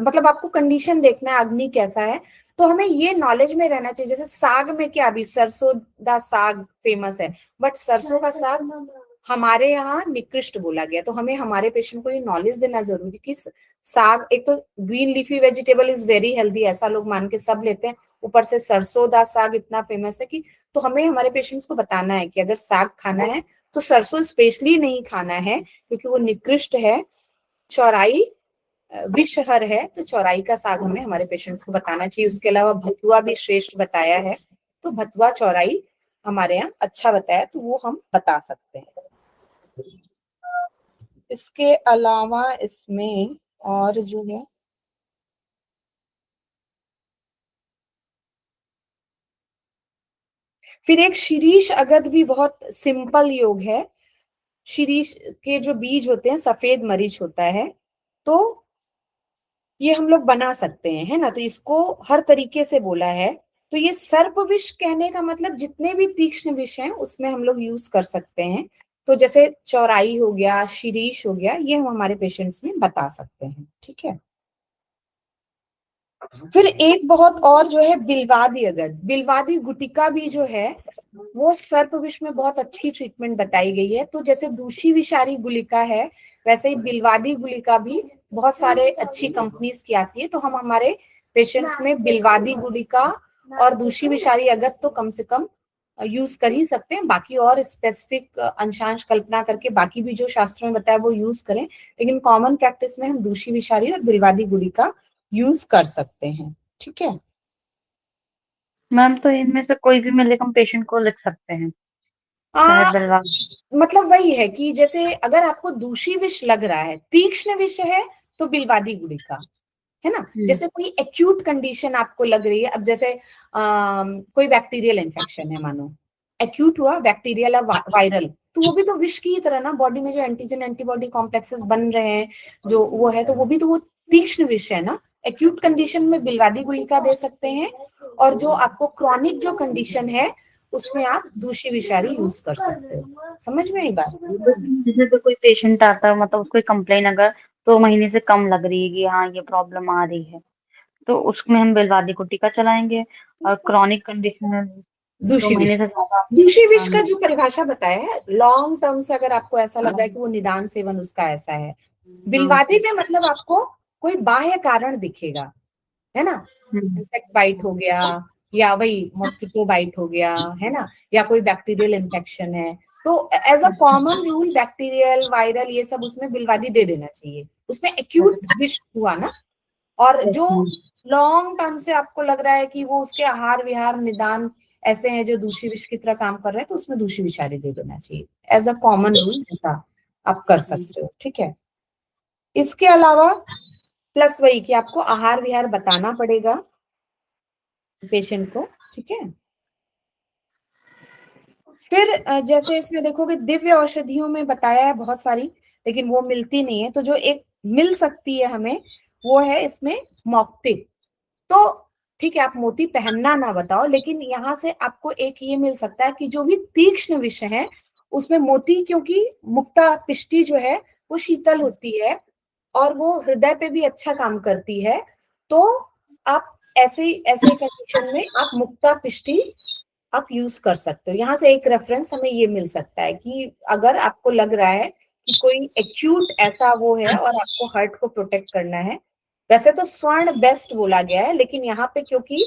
मतलब आपको कंडीशन देखना है अग्नि कैसा है। तो हमें ये नॉलेज में रहना चाहिए, जैसे साग में क्या, अभी सरसों दा साग फेमस है, बट सरसों का साग हमारे यहाँ निकृष्ट बोला गया। तो हमें हमारे पेशेंट को ये नॉलेज देना जरूरी कि साग, एक तो green leafy vegetable is very healthy, ऐसा लोग मान के सब लेते हैं, ऊपर से सरसों दा साग इतना फेमस है कि, तो हमें हमारे पेशेंट्स को बताना है कि अगर साग खाना है तो सरसों स्पेशली नहीं खाना है, क्योंकि वो निकृष्ट है। चौराई विषहर है, तो चौराई का साग हमें हमारे पेशेंट्स को बताना चाहिए। उसके अलावा भतुआ भी श्रेष्ठ बताया है, तो भतुआ चौराई हमारे यहाँ अच्छा बताया, तो वो हम बता सकते हैं। इसके अलावा इसमें और जो है, फिर एक शीरीष अगद भी बहुत सिंपल योग है। शीरीष के जो बीज होते हैं सफेद मरीच होता है, तो ये हम लोग बना सकते हैं, है ना। तो इसको हर तरीके से बोला है। तो ये सर्प विष कहने का मतलब जितने भी तीक्ष्ण विष हैं उसमें हम लोग यूज कर सकते हैं। तो जैसे चौराई हो गया, शीरीष हो गया, ये हम हमारे पेशेंट्स में बता सकते हैं। ठीक है, फिर एक बहुत और जो है बिलवादी अगद, बिलवादी गुटिका भी जो है वो सर्प विष में बहुत अच्छी ट्रीटमेंट बताई गई है। तो जैसे दूषी विषारी गुलिका है, वैसे ही बिलवादी गुलिका भी बहुत सारे अच्छी कंपनीज की आती है। तो हम हमारे पेशेंट्स में बिलवादी गुलिका और दूषी विषारी अगत तो कम से कम यूज कर ही सकते हैं। बाकी और स्पेसिफिक अंशांश कल्पना करके बाकी भी जो शास्त्रों में बताया वो यूज करें, लेकिन कॉमन प्रैक्टिस में हम दूषी विषारी और बिलवादी गुड़ी का यूज कर सकते हैं। ठीक है मैम, तो इनमें से कोई भी मिले हम पेशेंट को लिख सकते हैं, चाहे आ, बिलवा। मतलब वही है कि जैसे अगर आपको दूषी विष लग रहा है, तीक्ष्ण विष है, तो बिलवादी गुड़ी का, है ना। जैसे कोई एक्यूट कंडीशन आपको लग रही है, अब जैसे कोई बैक्टीरियल इन्फेक्शन है, मानो एक्यूट हुआ बैक्टीरियल या वायरल, तो वो भी तो विष की ही तरह ना, बॉडी में जो एंटीजन एंटीबॉडी कॉम्प्लेक्सेस बन रहे हैं जो वो है, तो वो भी तो वो तीक्ष्ण विष है ना। एक्यूट कंडीशन में बिलवादी गुलिका दे सकते हैं, और जो आपको क्रॉनिक जो कंडीशन है उसमें आप दूषी विषारी यूज कर सकते हो। समझ में आई बात। जैसे तो कोई पेशेंट आता है, मतलब उसको कंप्लेन अगर 2 महीने से कम लग रही है कि हाँ ये प्रॉब्लम आ रही है, तो उसमें हम बेलवादी को टीका चलाएंगे। और क्रॉनिक कंडीशन में दो दूषी विष, महीने से ज्यादा। दूषी विष हाँ। का जो परिभाषा बताया है, लॉन्ग टर्म से अगर आपको ऐसा लग रहा है कि वो निदान सेवन उसका ऐसा है। बिलवादी में मतलब आपको कोई बाह्य कारण दिखेगा, है ना, इंसेक्ट बाइट हो गया, या वही मॉस्किटो बाइट हो गया, है ना, या कोई बैक्टीरियल इन्फेक्शन है, तो as a common rule bacterial viral ये सब उसमें बिलवादी दे देना चाहिए, उसमें एक्यूट विष हुआ ना। और जो लॉन्ग टर्म से आपको लग रहा है कि वो उसके आहार विहार निदान ऐसे हैं जो दूषी विष की तरह काम कर रहे हैं, तो उसमें दूषी विषारी दे देना चाहिए एज अ कॉमन रूल, ऐसा आप कर सकते हो। ठीक है, इसके अलावा प्लस वही कि आपको आहार विहार बताना पड़ेगा पेशेंट को। ठीक है, फिर जैसे इसमें देखोगे दिव्य औषधियों में बताया है बहुत सारी, लेकिन वो मिलती नहीं है, तो जो एक मिल सकती है हमें वो है इसमें मॉक्टिक। तो ठीक है, आप मोती पहनना ना बताओ, लेकिन यहाँ से आपको एक ये मिल सकता है कि जो भी तीक्ष्ण विषय है उसमें मोती, क्योंकि मुक्ता पिष्टी जो है वो शीतल होती है और वो हृदय पे भी अच्छा काम करती है, तो आप ऐसे ऐसे कंडीशन में आप मुक्ता पिष्टी आप यूज कर सकते हो। यहाँ से एक रेफरेंस हमें ये मिल सकता है कि अगर आपको लग रहा है कि कोई एक्यूट ऐसा वो है और आपको हार्ट को प्रोटेक्ट करना है, वैसे तो स्वर्ण बेस्ट बोला गया है, लेकिन यहाँ पे क्योंकि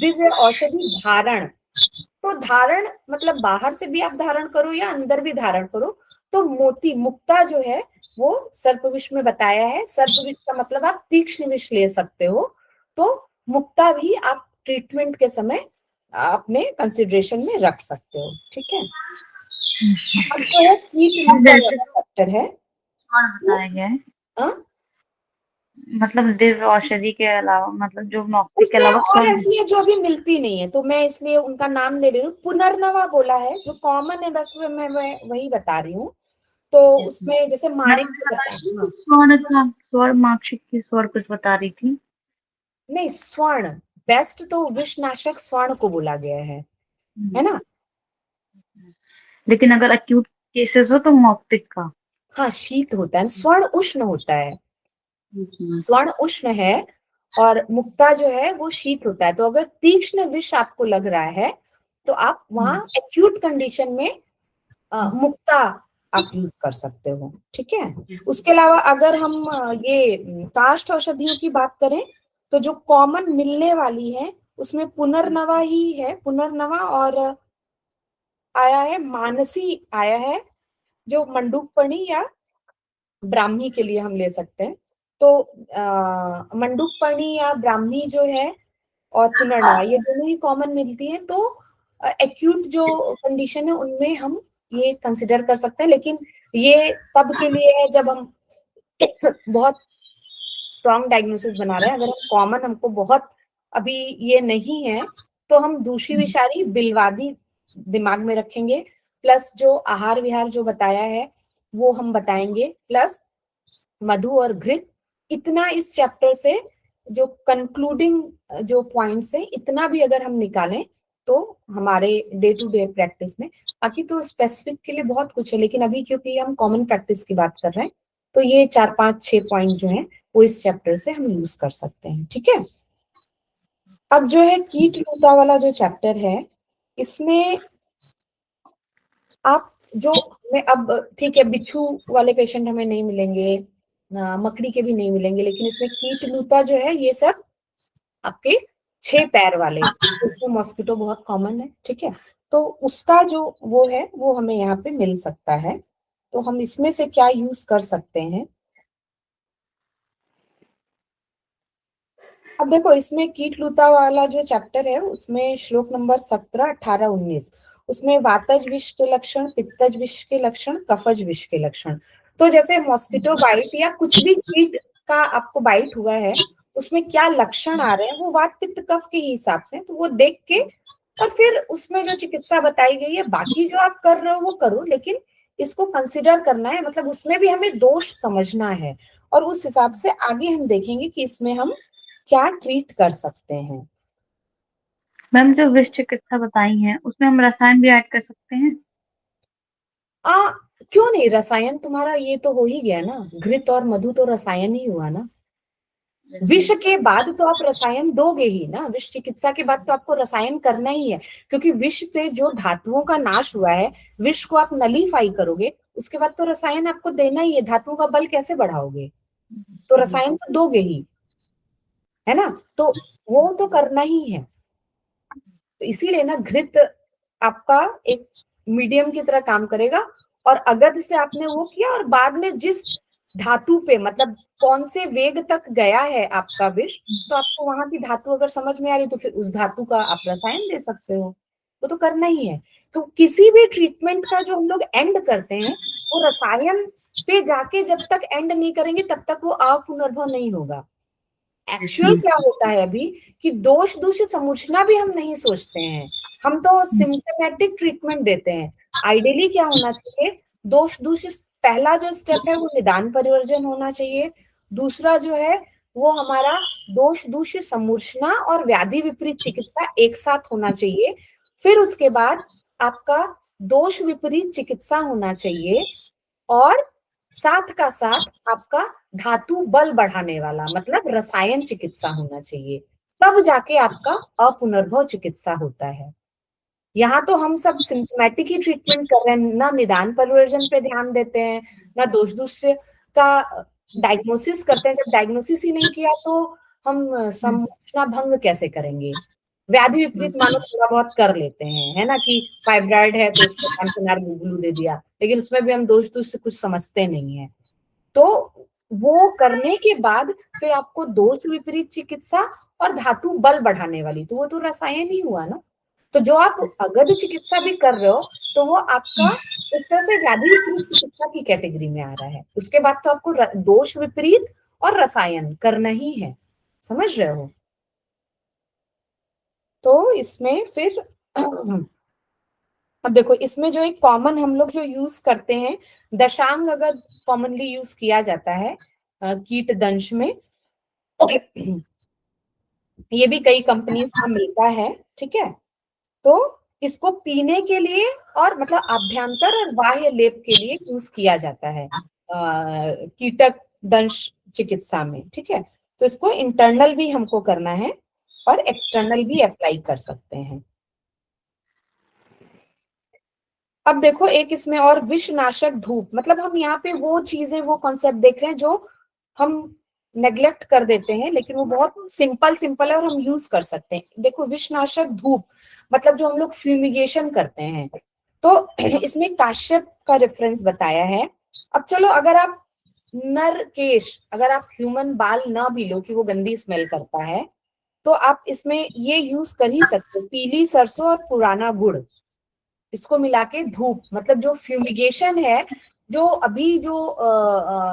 दिव्य औषधि धारण, तो धारण मतलब बाहर से भी आप धारण करो या अंदर भी धारण करो, तो मोती मुक्ता जो है वो सर्पविष में बताया है। सर्पविष का मतलब आप तीक्ष्ण विष ले सकते हो, तो मुक्ता भी आप ट्रीटमेंट के समय अपने कंसिडरेशन में रख सकते हो। ठीक है, अब जो है कीट लूटा जैसे वाला चैप्टर है। और बताया गया है, हाँ? मतलब दिव्य औषधि के अलावा, मतलब जो मॉक्टिक के उसमें अलावा और स्वर्ण। ऐसी है जो अभी मिलती नहीं है, तो मैं इसलिए उनका नाम ले रही हूँ। पुनर्नवा बोला है जो कॉमन है, बस मैं वही बता रही हूँ। तो उसमें जैसे मैम माणिक मुझे बताया, बताइए, हाँ। स्वर्ण का स्वर्ण मार्कशीट की स्वर्ण कुछ बता रही थी। नहीं, स्वर्ण बेस्ट तो विषनाशक स्वर्ण को बोला गया है ना। लेकिन अगर अक्यूट केसेस हो तो मॉक्टिक का। हाँ, शीत होता है, स्वर्ण उष्ण होता है, हम्म। स्वर्ण उष्ण है, और मुक्ता जो है वो शीत होता है। तो अगर तीक्ष्ण विष आपको लग रहा है तो आप वहां एक्यूट कंडीशन में मुक्ता आप यूज कर सकते हो। ठीक है, उसके अलावा अगर हम ये काष्ठ औषधियों की बात करें, तो जो कॉमन मिलने वाली है उसमें पुनर्नवा ही है, पुनर्नवा, और आया है मानसी, आया है जो मंडूकपर्णी या ब्राह्मी के लिए हम ले सकते हैं। तो मंडूकपर्णी या ब्राह्मी जो है और पुनर्नवा ये दोनों ही कॉमन मिलती हैं, तो एक्यूट जो कंडीशन है उनमें हम ये कंसिडर कर सकते हैं, लेकिन ये तब के लिए है जब हम बहुत स्ट्रॉन्ग डायग्नोसिस बना रहे हैं। अगर हम कॉमन, हमको बहुत अभी ये नहीं है, तो हम दूषी विषारी बिलवादी दिमाग में रखेंगे, प्लस जो आहार विहार जो बताया है वो हम बताएंगे, प्लस मधु और घृत। इतना इस चैप्टर से जो कंक्लूडिंग जो पॉइंट्स है, इतना भी अगर हम निकालें तो हमारे डे टू डे प्रैक्टिस में, बाकी तो स्पेसिफिक के लिए बहुत कुछ है, लेकिन अभी क्योंकि हम कॉमन प्रैक्टिस की बात कर रहे हैं, तो ये 4 5 6 पॉइंट जो हैं वो इस चैप्टर से हम यूज कर सकते हैं। ठीक है, अब जो है कीट लूटा वाला जो चैप्टर है, इसमें आप जो मैं अब ठीक है, बिच्छू वाले पेशेंट हमें नहीं मिलेंगे, मकड़ी के भी नहीं मिलेंगे, लेकिन इसमें कीट लूटा जो है ये सब आपके 6 पैर वाले, उसमें मॉस्किटो बहुत कॉमन है, ठीक है। तो उसका जो वो है वो हमें यहाँ पे मिल सकता है। तो हम इसमें से क्या यूज कर सकते हैं? अब देखो इसमें कीट लूता वाला जो चैप्टर है उसमें श्लोक नंबर 17, 18, 19, उसमें वातज विष के लक्षण, पित्तज विष के लक्षण, कफज विष के लक्षण। तो जैसे मॉस्किटो बाइट या कुछ भी कीट का आपको बाइट हुआ है, उसमें क्या लक्षण आ रहे हैं वो वात पित्त कफ के हिसाब से, तो वो देख के और फिर उसमें जो चिकित्सा बताई गई है, बाकी जो आप कर रहे हो वो करो, लेकिन इसको कंसिडर करना है, मतलब उसमें भी हमें दोष समझना है और उस हिसाब से आगे हम देखेंगे कि इसमें हम क्या ट्रीट कर सकते हैं। मैम जो विष चिकित्सा बताई है उसमें हम रसायन भी ऐड कर सकते हैं? आ क्यों नहीं, रसायन तुम्हारा ये तो हो ही गया ना, घृत और मधु तो रसायन ही हुआ ना। विष के बाद तो आप रसायन दोगे ही ना, विष चिकित्सा के बाद तो आपको रसायन करना ही है, क्योंकि विष से जो धातुओं का नाश हुआ है, विष को आप नलीफाई करोगे, उसके बाद तो रसायन आपको देना ही है, धातुओं का बल कैसे बढ़ाओगे, तो रसायन तो दोगे ही, है ना। तो वो तो करना ही है। तो इसीलिए ना घृत आपका एक मीडियम की तरह काम करेगा, और अगध से आपने वो किया और बाद में जिस धातु पे, मतलब कौन से वेग तक गया है आपका विष, तो आपको वहां की धातु अगर समझ में आ रही तो फिर उस धातु का आप रसायन दे सकते हो। वो तो करना ही है। तो किसी भी ट्रीटमेंट का जो हम लोग एंड करते हैं, वो रसायन पे जाके जब तक एंड नहीं करेंगे तब तक वो अपुनर्भव नहीं होगा। एक्चुअल क्या होता है अभी कि दोष दूषित समूचना भी हम नहीं सोचते हैं, हम तो सिम्टोमेटिक ट्रीटमेंट देते हैं। आइडियली क्या होना चाहिए, दोष दूषित पहला जो स्टेप है वो निदान परिवर्जन होना चाहिए, दूसरा जो है वो हमारा दोष दूषित समूचना और व्याधि विपरीत चिकित्सा एक साथ होना चाहिए, फिर उसके बाद आपका दोष विपरीत चिकित्सा होना चाहिए, और साथ का साथ आपका धातु बल बढ़ाने वाला मतलब रसायन चिकित्सा होना चाहिए, तब जाके आपका अपुनर्भव चिकित्सा होता है। यहाँ तो हम सब सिम्टोमेटिक ही ट्रीटमेंट कर रहे हैं, ना निदान परिवर्जन पे ध्यान देते हैं, ना दोष दूसरे का डायग्नोसिस करते हैं। जब डायग्नोसिस ही नहीं किया तो हम समूचना भंग कैसे करेंगे। व्याधि विपरीत मानो थोड़ा बहुत कर लेते हैं, है ना, कि फाइब्राइड है तो उसको कैंपेनार गुगलू दे दिया, लेकिन उसमें भी हम दोष दूष से कुछ समझते नहीं है। तो वो करने के बाद फिर आपको दोष विपरीत चिकित्सा और धातु बल बढ़ाने वाली, तो वो तो रसायन ही हुआ ना। तो जो आप अगध चिकित्सा भी कर रहे हो तो वो आपका एक तरह से व्याधि विपरीत चिकित्सा की कैटेगरी में आ रहा है। उसके बाद तो आपको दोष विपरीत और रसायन करना ही है, समझ रहे हो। तो इसमें फिर अब देखो इसमें जो एक कॉमन हम लोग जो यूज करते हैं, दशांग अगर कॉमनली यूज किया जाता है कीट दंश में, ये भी कई कंपनीज का मिलता है, ठीक है। तो इसको पीने के लिए और मतलब आभ्यंतर और बाह्य लेप के लिए यूज किया जाता है कीटक दंश चिकित्सा में, ठीक है। तो इसको इंटरनल भी हमको करना है और एक्सटर्नल भी अप्लाई कर सकते हैं। अब देखो एक इसमें और विषनाशक धूप, मतलब हम यहाँ पे वो चीजें वो कॉन्सेप्ट देख रहे हैं जो हम नेग्लेक्ट कर देते हैं, लेकिन वो बहुत सिंपल सिंपल है और हम यूज कर सकते हैं। देखो विषनाशक धूप मतलब जो हम लोग फ्यूमिगेशन करते हैं, तो इसमें काश्यप का रेफरेंस बताया है। अब चलो अगर आप नर केश, अगर आप ह्यूमन बाल ना भी लो कि वो गंदी स्मेल करता है, तो आप इसमें ये यूज कर ही सकते हो, पीली सरसों और पुराना गुड़, इसको मिला के धूप, मतलब जो फ्यूमिगेशन है, जो अभी जो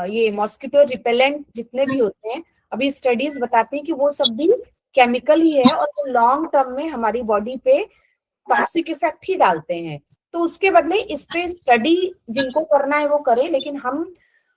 ये मॉस्किटो रिपेलेंट जितने भी होते हैं, अभी स्टडीज बताती हैं कि वो सब भी केमिकल ही है और वो लॉन्ग टर्म में हमारी बॉडी पे टॉक्सिक इफेक्ट ही डालते हैं। तो उसके बदले इस पे स्टडी जिनको करना है वो करे, लेकिन हम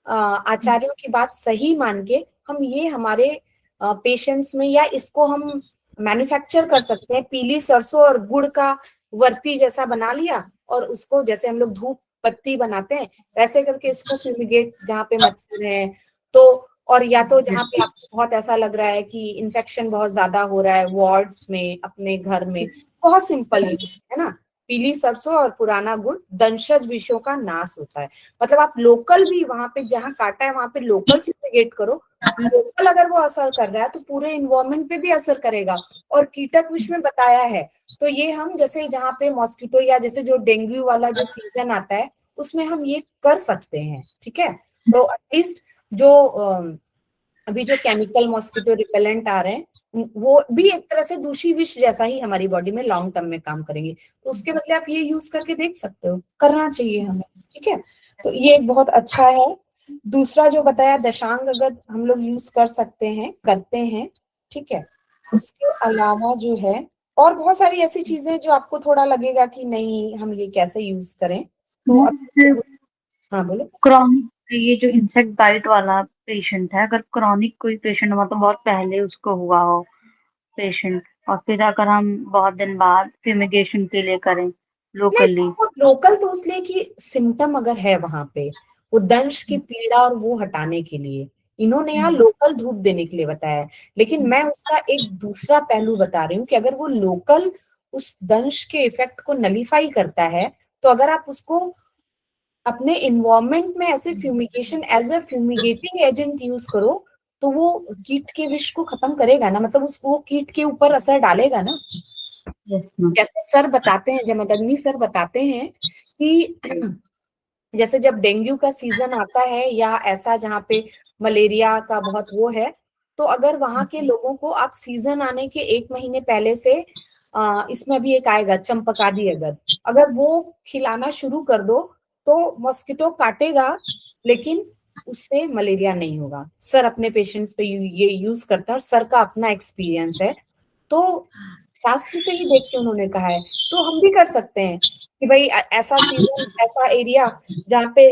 आचार्यों की बात सही मान के हम ये हमारे पेशेंट्स में, या इसको हम मैन्युफैक्चर कर सकते हैं, पीली सरसों और गुड़ का वर्ती जैसा बना लिया और उसको जैसे हम लोग धूप बत्ती बनाते हैं वैसे करके इसको फ्यूमिगेट जहाँ पे मच्छर है, तो और या तो जहाँ पे आपको बहुत ऐसा लग रहा है कि इन्फेक्शन बहुत ज्यादा हो रहा है वार्ड्स में, अपने घर में, बहुत सिंपल है ना, पीली सरसों और पुराना गुड़, दंशज विषयों का नाश होता है। मतलब आप लोकल भी वहां पे जहाँ काटा है वहां पे लोकल फ्यूमिगेट करो लोकल अगर वो असर कर रहा है तो पूरे इन्वायरमेंट पे भी असर करेगा। और कीटक विष में बताया है, तो ये हम जैसे जहाँ पे मॉस्किटो या जैसे जो डेंगू वाला जो सीजन आता है उसमें हम ये कर सकते हैं, ठीक है। तो एटलीस्ट जो अभी जो केमिकल मॉस्किटो रिपेलेंट आ रहे हैं वो भी एक तरह से दूषी विष जैसा ही हमारी बॉडी में लॉन्ग टर्म में काम करेंगे, तो उसके बदले आप ये यूज करके देख सकते हो, करना चाहिए हमें, ठीक है। तो ये एक बहुत अच्छा है। दूसरा जो बताया दशांग अगर हम लोग यूज कर सकते हैं, करते हैं, ठीक है। उसके अलावा जो है और बहुत सारी ऐसी चीजें जो आपको थोड़ा लगेगा कि नहीं हम ये कैसे यूज करें, तो हाँ बोलो। क्रॉनिक, ये जो इंसेक्ट बाइट वाला पेशेंट है, अगर क्रॉनिक कोई पेशेंट मतलब बहुत पहले उसको हुआ हो पेशेंट, और फिर अगर हम बहुत दिन बाद फ्यूमिगेशन के लिए करें नहीं, लोकली। लोकल तो इसलिए कि सिम्टम अगर है वहां पे वो दंश की पीड़ा और वो हटाने के लिए इन्होंने यहाँ लोकल धूप देने के लिए बताया है। लेकिन मैं उसका एक दूसरा पहलू बता रही हूँ कि अगर वो लोकल उस दंश के इफेक्ट को नलीफाई करता है, तो अगर आप उसको अपने इन्वायरमेंट में ऐसे fumigation as a fumigating agent use करो, तो वो कीट के विष को खत्म करेगा ना, मतलब उसको वो कीट के ऊपर असर डालेगा ना। Yes ma'am. जैसे सर बताते हैं, जमदग्नि सर बताते हैं कि जैसे जब डेंगू का सीजन आता है या ऐसा जहाँ पे मलेरिया का बहुत वो है, तो अगर वहां के लोगों को आप सीजन आने के 1 महीने पहले से इसमें भी एक आएगा चंपकादी अगर, अगर वो खिलाना शुरू कर दो तो मॉस्किटो काटेगा, लेकिन उससे मलेरिया नहीं होगा। सर अपने पेशेंट्स पे ये यूज करता है और सर का अपना एक्सपीरियंस है, तो शास्त्र से ही देख के उन्होंने कहा है। तो हम भी कर सकते हैं कि भाई ऐसा सीजन, ऐसा एरिया जहाँ पे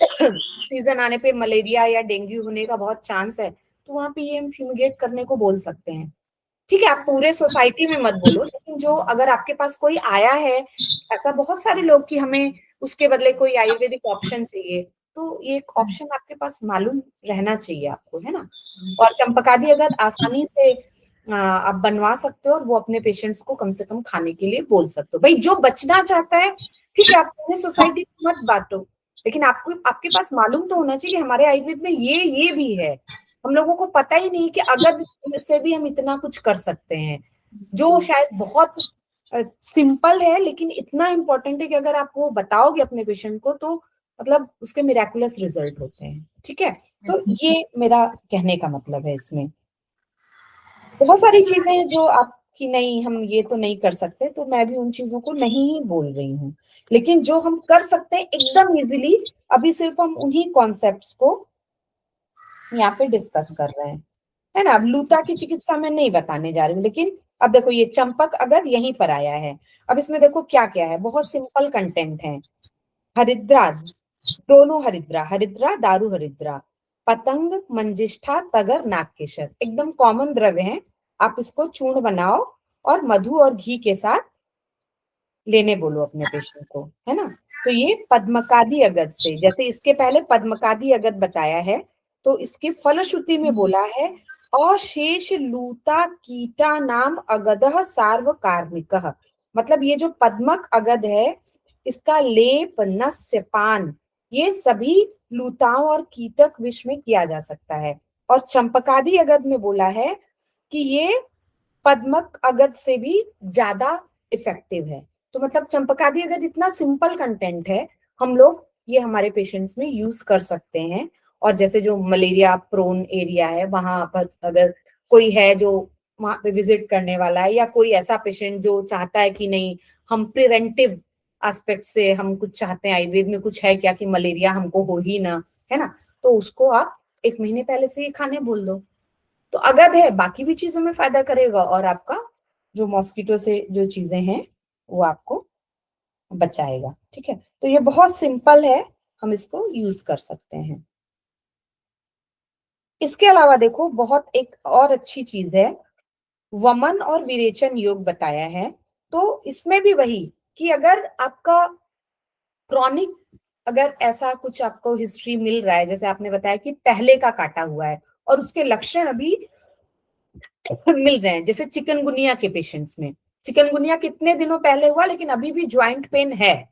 सीजन आने पे मलेरिया या डेंगू होने का बहुत चांस है, तो वहां पे ये हम फ्यूमिगेट करने को बोल सकते हैं। ठीक है, आप पूरे सोसाइटी में मत बोलो, लेकिन जो अगर आपके पास कोई आया है, ऐसा बहुत सारे लोग कि हमें उसके बदले कोई आयुर्वेदिक ऑप्शन चाहिए, तो ये एक ऑप्शन आपके पास मालूम रहना चाहिए आपको, है ना। और चंपकादी अगर आसानी से आप बनवा सकते हो और वो अपने पेशेंट्स को कम से कम खाने के लिए बोल सकते हो। भाई जो बचना चाहता है, ठीक है, आप पूरे सोसाइटी में मत बांटो, लेकिन आपको आपके पास मालूम तो होना चाहिए कि हमारे आयुर्वेद में ये भी है। हम लोगों को पता ही नहीं कि अगर से भी हम इतना कुछ कर सकते हैं, जो शायद बहुत सिंपल है लेकिन इतना इम्पोर्टेंट है कि अगर आप वो बताओगे अपने पेशेंट को तो मतलब उसके मिराकुलस रिजल्ट होते हैं, ठीक है। तो ये मेरा कहने का मतलब है इसमें। बहुत सारी चीजें हैं जो आपकी नहीं, हम ये तो नहीं कर सकते, तो मैं भी उन चीजों को नहीं ही बोल रही हूँ, लेकिन जो हम कर सकते हैं एकदम इजीली, अभी सिर्फ हम उन्हीं कॉन्सेप्ट्स को यहाँ पे डिस्कस कर रहे हैं, है ना। अब लूता की चिकित्सा में नहीं बताने जा रही हूँ, लेकिन अब देखो ये चंपक अगर यहीं पर आया है, अब इसमें देखो क्या क्या है, बहुत सिंपल कंटेंट है। हरिद्रा, दोनों हरिद्रा, हरिद्रा दारू हरिद्रा, पतंग मंजिष्ठा तगर नागकेशर, एकदम कॉमन द्रव्य है। आप इसको चूर्ण बनाओ और मधु और घी के साथ लेने बोलो अपने पेशेंट को, है ना। तो ये पद्मकादी अगद से, जैसे इसके पहले पद्मकादी अगद बताया है, तो इसकी फलश्रुति में बोला है अशेष लूता कीटा नाम अगदह सार्व कार्मिकः, मतलब ये जो पद्मक अगद है इसका लेप, नस्य, पान, ये सभी लूताओं और कीटक विष में किया जा सकता है। और चंपकादी अगद में बोला है कि ये पद्मक अगद से भी ज्यादा इफेक्टिव है। तो मतलब चंपकादी अगद इतना सिंपल कंटेंट है, हम लोग ये हमारे पेशेंट्स में यूज कर सकते हैं। और जैसे जो मलेरिया प्रोन एरिया है वहां पर अगर कोई है जो वहां पे विजिट करने वाला है, या कोई ऐसा पेशेंट जो चाहता है कि नहीं हम प्रिवेंटिव एस्पेक्ट से हम कुछ चाहते हैं, आयुर्वेद में कुछ है क्या कि मलेरिया हमको हो ही ना, है ना, तो उसको आप 1 महीने पहले से ये खाने बोल दो, तो अगद है बाकी भी चीजों में फायदा करेगा और आपका जो मॉस्किटो से जो चीजें हैं वो आपको बचाएगा, ठीक है। तो ये बहुत सिंपल है, हम इसको यूज कर सकते हैं। इसके अलावा देखो बहुत एक और अच्छी चीज है, वमन और विरेचन योग बताया है। तो इसमें भी वही कि अगर आपका क्रॉनिक, अगर ऐसा कुछ आपको हिस्ट्री मिल रहा है, जैसे आपने बताया कि पहले का काटा हुआ है और उसके लक्षण अभी मिल रहे हैं, जैसे चिकनगुनिया के पेशेंट्स में, चिकनगुनिया कितने दिनों पहले हुआ लेकिन अभी भी ज्वाइंट पेन है,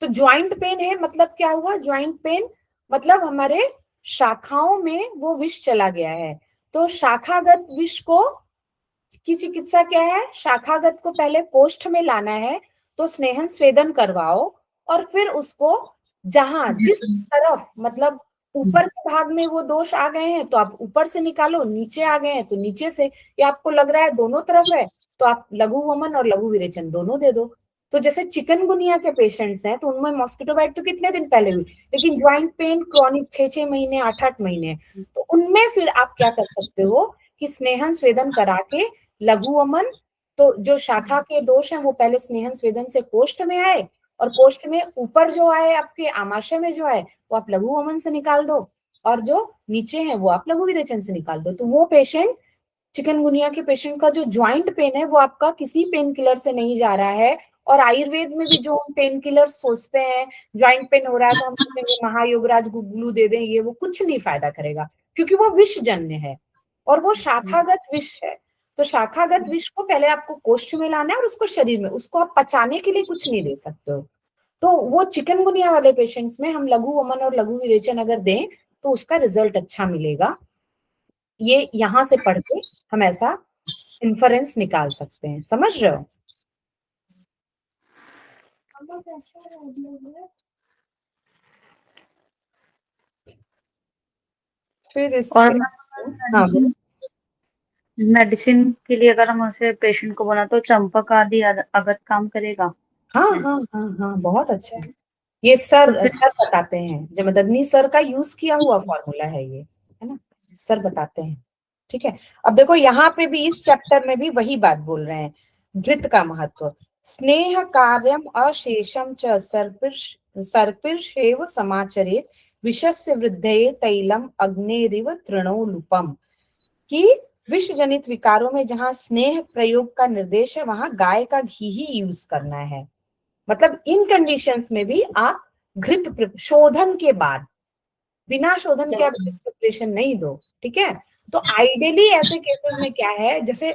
तो ज्वाइंट पेन है मतलब क्या हुआ, ज्वाइंट पेन मतलब हमारे शाखाओं में वो विष चला गया है। तो शाखागत विष को की चिकित्सा क्या है? शाखागत को पहले कोष्ठ में लाना है, तो स्नेहन स्वेदन करवाओ, और फिर उसको जहां जिस तरफ, मतलब ऊपर के भाग में वो दोष आ गए हैं तो आप ऊपर से निकालो, नीचे आ गए हैं तो नीचे से, या आपको लग रहा है दोनों तरफ है तो आप लघु वमन और लघु विरेचन दोनों दे दो। तो जैसे चिकनगुनिया के पेशेंट्स हैं तो उनमें मॉस्किटो बाइट तो कितने दिन पहले हुई, लेकिन ज्वाइंट पेन क्रॉनिक 6-6 महीने 8-8 महीने, तो उनमें फिर आप क्या कर सकते हो कि स्नेहन स्वेदन करा के लघु वमन, तो जो शाखा के दोष हैं वो पहले स्नेहन स्वेदन से कोष्ठ में आए, और कोष्ठ में ऊपर जो आए आपके आमाशय में जो आए वो आप लघु वमन से निकाल दो, और जो नीचे है वो आप लघु विरेचन से निकाल दो। तो वो पेशेंट, चिकनगुनिया के पेशेंट का जो ज्वाइंट पेन है वो आपका किसी पेन किलर से नहीं जा रहा है। और आयुर्वेद में भी जो हम पेन किलर सोचते हैं, ज्वाइंट पेन हो रहा है तो हम सोचेंगे महायोगराज गुगलू दे दें, ये वो कुछ नहीं फायदा करेगा, क्योंकि वो विष जन्य है और वो शाखागत विष है। तो शाखागत विष को पहले आपको कोष्ठ में लाना है और उसको शरीर में, उसको आप पचाने के लिए कुछ नहीं दे सकते हो। तो वो चिकनगुनिया वाले पेशेंट्स में हम लघु वमन और लघु विरेचन अगर दें तो उसका रिजल्ट अच्छा मिलेगा। ये यहां से पढ़ के हम ऐसा इन्फरेंस निकाल सकते हैं, समझ रहे हो? फिर और इसके, हाँ बोलो। मेडिसिन के लिए अगर हम उसे पेशेंट को बोला तो चंपक आदि अगर काम करेगा। हाँ हाँ हाँ हाँ, बहुत अच्छा है। ये सर तो फिर सर बताते हैं, जमदग्नि सर का यूज किया हुआ फॉर्मूला है ये, है ना, सर बताते हैं। ठीक है, अब देखो यहाँ पे भी इस चैप्टर में भी वही बात बोल रहे हैं, घृत का महत्व। स्नेह कार्यम अशेषम च सर्पिर्षेव समाचरे विषस्य वृद्धये तैलम अग्नेरिव तृणोलुपम, कि विष जनित विकारों में जहां स्नेह प्रयोग का निर्देश है वहां गाय का घी ही यूज करना है। मतलब इन कंडीशंस में भी आप घृत शोधन के बाद, बिना शोधन के आप प्रिपरेशन नहीं दो। ठीक है, तो आइडियली ऐसे केसेस में क्या है, जैसे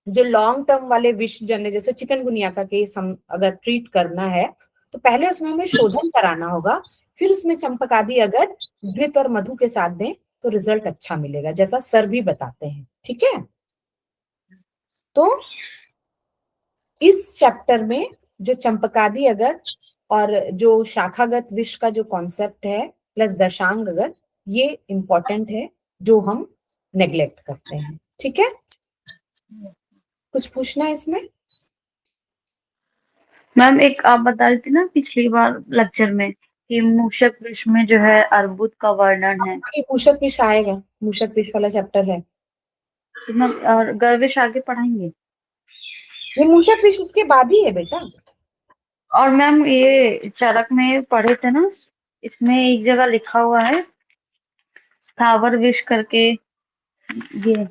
जो लॉन्ग टर्म वाले विष जन्य, जैसे चिकनगुनिया का केस हम अगर ट्रीट करना है तो पहले उसमें हमें शोधन कराना होगा, फिर उसमें चंपकादि अगर घृत और मधु के साथ दें तो रिजल्ट अच्छा मिलेगा, जैसा सर भी बताते हैं। ठीक है, तो इस चैप्टर में जो चंपकादि अगर और जो शाखागत विष का जो कॉन्सेप्ट है प्लस दशांग अगर, ये इंपॉर्टेंट है जो हम नेग्लेक्ट करते हैं। ठीक है, कुछ पूछना है इसमें? मैम एक आप बता रही थी ना पिछली बार लेक्चर में कि मूषक विष में जो है अर्बुद का वर्णन है। ये मूषक विष आएगा, मूषक विष वाला चैप्टर है। तो मैम और गर्विश आगे पढ़ाएंगे। ये मूषक विष इसके बाद ही है बेटा। और मैम ये चरक में पढ़े थे ना, इसमें एक जगह लिखा हुआ है स्थावर विष करके, ये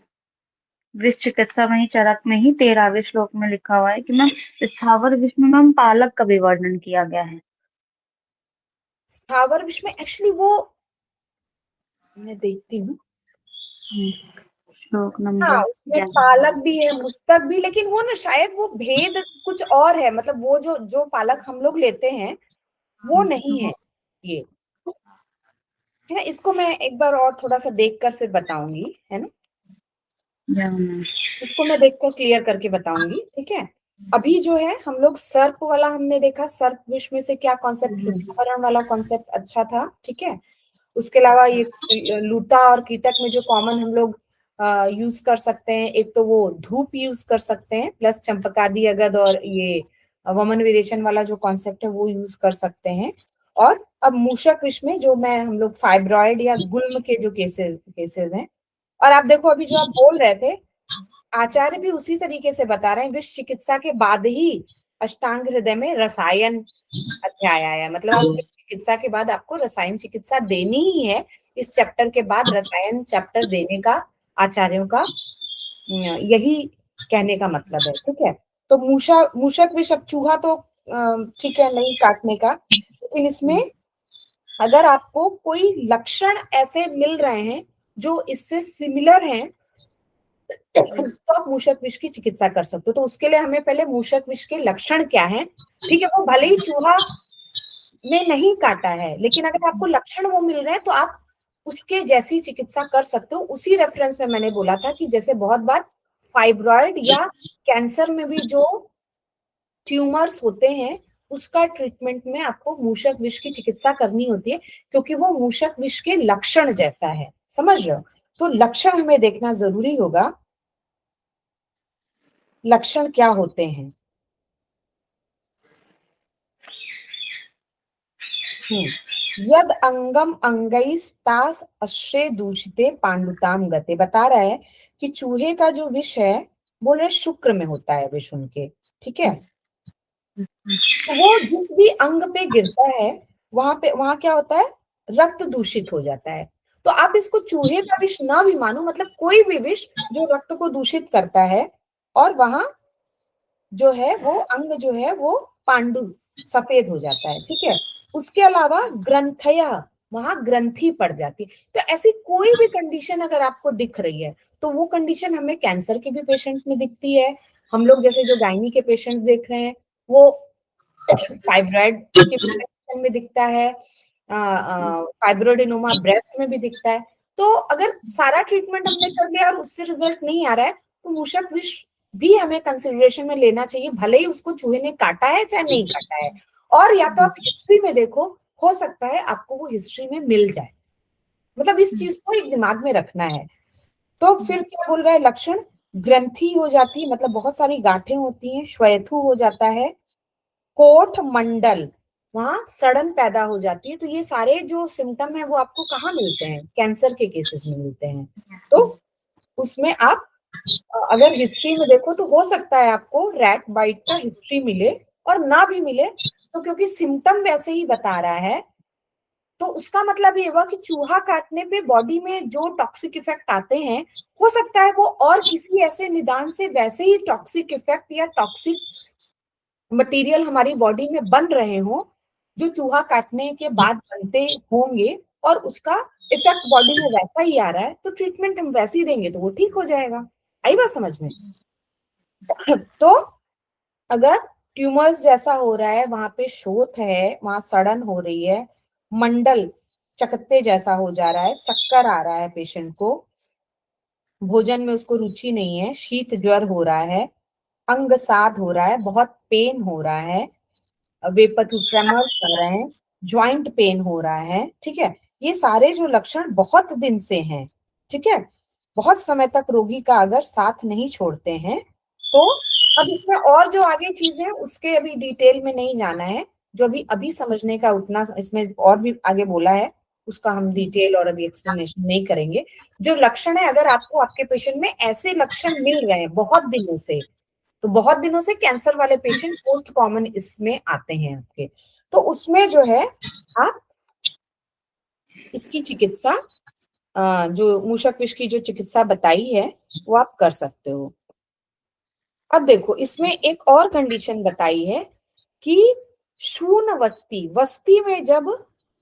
विष चिकित्सा में ही चरक में ही 13वें श्लोक में लिखा हुआ है कि मैम स्थावर विष में मैम पालक का भी वर्णन किया गया है। स्थावर विष में एक्चुअली वो, मैं देखती हूँ, श्लोक हाँ नंबर उसमें 11। पालक भी है मुस्तक भी, लेकिन वो ना शायद वो भेद कुछ और है, मतलब वो जो जो पालक हम लोग लेते हैं वो नहीं है ये, है ना। इसको मैं एक बार और थोड़ा सा देख कर फिर बताऊंगी, है ना, इसको मैं देख कर क्लियर करके बताऊंगी। ठीक है, अभी जो है हम लोग सर्प वाला हमने देखा, सर्प विष में से क्या कॉन्सेप्ट, लुटावरण वाला कॉन्सेप्ट अच्छा था। ठीक है, उसके अलावा ये लूटा और कीटक में जो कॉमन हम लोग यूज कर सकते हैं, एक तो वो धूप यूज कर सकते हैं, प्लस चंपकादि अगद और ये वमन विरेचन वाला जो कॉन्सेप्ट है वो यूज कर सकते हैं। और अब मूषक विष में जो मैं हम लोग फाइब्रॉइड या गुल्म के जो केसेस केसेस हैं, और आप देखो अभी जो आप बोल रहे थे, आचार्य भी उसी तरीके से बता रहे हैं, विष चिकित्सा के बाद ही अष्टांग हृदय में रसायन अध्याय आया, मतलब आप चिकित्सा के बाद आपको रसायन चिकित्सा देनी ही है। इस चैप्टर के बाद रसायन चैप्टर देने का आचार्यों का यही कहने का मतलब है। ठीक है, तो मूषक विष, अब चूहा तो ठीक है नहीं काटने का, लेकिन इसमें अगर आपको कोई लक्षण ऐसे मिल रहे हैं जो इससे सिमिलर हैं तो आप मूषक विष की चिकित्सा कर सकते हो। तो उसके लिए हमें पहले मूषक विष के लक्षण क्या हैं, ठीक है, वो भले ही चूहा में नहीं काटा है, लेकिन अगर आपको लक्षण वो मिल रहे हैं तो आप उसके जैसी चिकित्सा कर सकते हो। उसी रेफरेंस में मैंने बोला था कि जैसे बहुत बार फाइब्रॉइड या कैंसर में भी जो ट्यूमर्स होते हैं उसका ट्रीटमेंट में आपको मूषक विष की चिकित्सा करनी होती है, क्योंकि वो मूषक विष के लक्षण जैसा है, समझ रहे हो? तो लक्षण हमें देखना जरूरी होगा, लक्षण क्या होते हैं। यद अंगम अंगैस्तास अश्रे दूषिते पांडुताम गते, बता रहा है कि चूहे का जो विष है बोल रहे शुक्र में होता है विष उनके, ठीक है। तो वो जिस भी अंग पे गिरता है वहां क्या होता है, रक्त दूषित हो जाता है। तो आप इसको चूहे का विष ना भी मानो, मतलब कोई भी विष जो रक्त को दूषित करता है, और वहां जो है वो अंग जो है वो पांडु सफेद हो जाता है, ठीक है। उसके अलावा ग्रंथया, वहां ग्रंथि पड़ जाती है। तो ऐसी कोई भी कंडीशन अगर आपको दिख रही है तो वो कंडीशन हमें कैंसर के भी पेशेंट्स में दिखती है। हम लोग जैसे जो गायनी के पेशेंट्स देख रहे हैं वो फाइब्रॉइड के कंडीशन में दिखता है, फाइब्रोडेनोमा ब्रेस्ट में भी दिखता है। तो अगर सारा ट्रीटमेंट हमने कर लिया और उससे रिजल्ट नहीं आ रहा है तो मूषक विष भी हमें कंसिडरेशन में लेना चाहिए, भले ही उसको चूहे ने काटा है चाहे नहीं काटा है। और या तो आप हिस्ट्री में देखो, हो सकता है आपको वो हिस्ट्री में मिल जाए, मतलब इस चीज को एक दिमाग में रखना है। तो फिर क्या बोल रहा है लक्षण, ग्रंथि हो जाती है, मतलब बहुत सारी गांठें होती हैं, श्वेथु हो जाता है, कोठ मंडल, वहां सड़न पैदा हो जाती है। तो ये सारे जो सिम्टम है वो आपको कहाँ मिलते हैं, कैंसर के केसेस में मिलते हैं। तो उसमें आप अगर हिस्ट्री में देखो तो हो सकता है आपको रैट बाइट का हिस्ट्री मिले, और ना भी मिले तो क्योंकि सिम्टम वैसे ही बता रहा है तो उसका मतलब ये हुआ कि चूहा काटने पे बॉडी में जो टॉक्सिक इफेक्ट आते हैं, हो सकता है वो और किसी ऐसे निदान से वैसे ही टॉक्सिक इफेक्ट या टॉक्सिक मटेरियल हमारी बॉडी में बन रहे हो जो चूहा काटने के बाद बनते होंगे, और उसका इफेक्ट बॉडी में वैसा ही आ रहा है, तो ट्रीटमेंट हम वैसे ही देंगे तो वो ठीक हो जाएगा। आई बात समझ में? तो अगर ट्यूमर्स जैसा हो रहा है, वहां पे शोथ है, वहां सड़न हो रही है, मंडल चकत्ते जैसा हो जा रहा है, चक्कर आ रहा है पेशेंट को, भोजन में उसको रुचि नहीं है, शीत ज्वर हो रहा है, अंग साध हो रहा है, बहुत पेन हो रहा है, वेपतु ट्रेमर्स आ रहे हैं, ज्वाइंट पेन हो रहा है, ठीक है। ये सारे जो लक्षण बहुत दिन से हैं, ठीक है, बहुत समय तक रोगी का अगर साथ नहीं छोड़ते हैं तो अब इसमें और जो आगे चीजें हैं उसके अभी डिटेल में नहीं जाना है, जो अभी अभी समझने का उतना इसमें और भी आगे बोला है उसका हम डिटेल और अभी एक्सप्लेनेशन नहीं करेंगे। जो लक्षण है, अगर आपको आपके पेशेंट में ऐसे लक्षण मिल रहे हैं बहुत दिनों से, तो बहुत दिनों से कैंसर वाले पेशेंट मोस्ट कॉमन इसमें आते हैं आपके, तो उसमें जो है आप इसकी चिकित्सा जो मूषक विष की जो चिकित्सा बताई है वो आप कर सकते हो। अब देखो इसमें एक और कंडीशन बताई है कि शून्य वस्ती, वस्ती में जब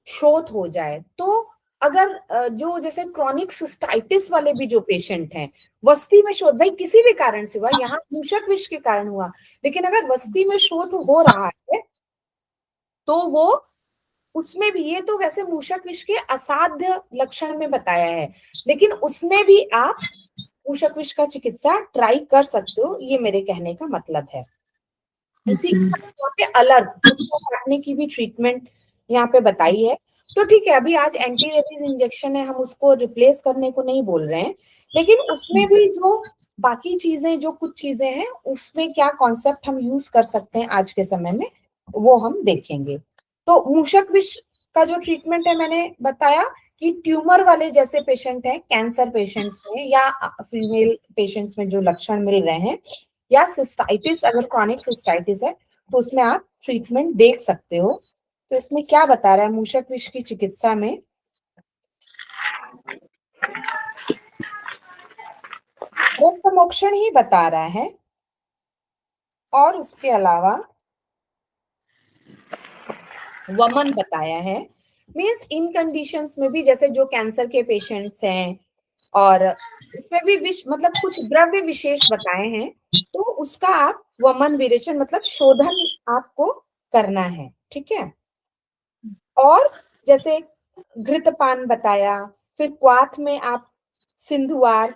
शोथ हो जाए, तो अगर जो जैसे क्रॉनिक सिस्टाइटिस वाले भी जो पेशेंट हैं, वस्ती में शोथ भाई किसी भी कारण से हुआ, यहाँ मूषक विष के कारण हुआ, लेकिन अगर वस्ती में शोथ हो रहा है तो वो उसमें भी, ये तो वैसे मूषक विष के असाध्य लक्षण में बताया है, लेकिन उसमें भी आप मूषक विष का चिकित्सा ट्राई कर सकते हो, ये मेरे कहने का मतलब है। इसी के साथ यहाँ पे अलर्ट खुद को काटने की भी ट्रीटमेंट यहाँ पे बताई है। तो ठीक है, अभी आज एंटी रेबीज इंजेक्शन है, हम उसको रिप्लेस करने को नहीं बोल रहे हैं, लेकिन उसमें भी जो बाकी चीजें, जो कुछ चीजें हैं उसमें क्या कॉन्सेप्ट हम यूज कर सकते हैं आज के समय में, वो हम देखेंगे। तो मूषक विष का जो ट्रीटमेंट है मैंने बताया कि ट्यूमर वाले जैसे पेशेंट हैं, कैंसर पेशेंट्स में या फीमेल पेशेंट्स में जो लक्षण मिल रहे हैं, या सिस्टाइटिस, अगर क्रॉनिक सिस्टाइटिस है तो उसमें आप ट्रीटमेंट देख सकते हो। तो इसमें क्या बता रहा है मूषक विष की चिकित्सा में, रक्त मोक्षण ही बता रहा है, और उसके अलावा वमन बताया है। मीन्स इन कंडीशंस में भी जैसे जो कैंसर के पेशेंट्स हैं, और इसमें भी विष मतलब कुछ द्रव्य विशेष बताए हैं, तो उसका आप वमन विरेचन मतलब शोधन आपको करना है, ठीक है। और जैसे घृतपान बताया, फिर क्वाथ में आप सिंधुआर,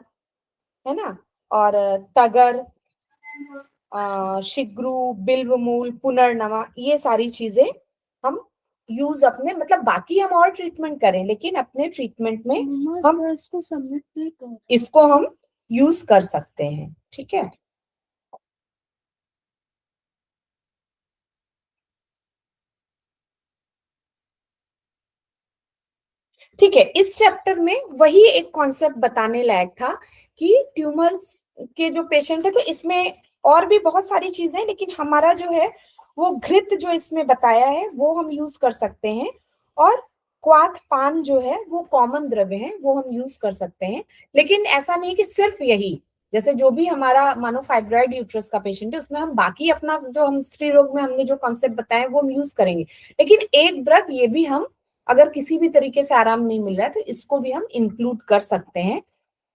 है ना, और तगर, शिग्रू, बिल्वमूल, पुनर्नवा, ये सारी चीजें हम यूज अपने, मतलब बाकी हम और ट्रीटमेंट करें लेकिन अपने ट्रीटमेंट में हम इसको हम यूज कर सकते हैं। ठीक है, ठीक है। इस चैप्टर में वही एक कॉन्सेप्ट बताने लायक था कि ट्यूमर्स के जो पेशेंट है, तो इसमें और भी बहुत सारी चीजें हैं लेकिन हमारा जो है वो घृत जो इसमें बताया है वो हम यूज कर सकते हैं, और क्वाथ पान जो है वो कॉमन द्रव्य है, वो हम यूज कर सकते हैं। लेकिन ऐसा नहीं कि सिर्फ यही, जैसे जो भी हमारा मानो फाइब्रॉइड यूट्रस का पेशेंट है उसमें हम बाकी अपना जो हम स्त्री रोग में हमने जो कॉन्सेप्ट बताए वो हम यूज करेंगे, लेकिन एक ड्रग ये भी हम, अगर किसी भी तरीके से आराम नहीं मिल रहा है तो इसको भी हम इंक्लूड कर सकते हैं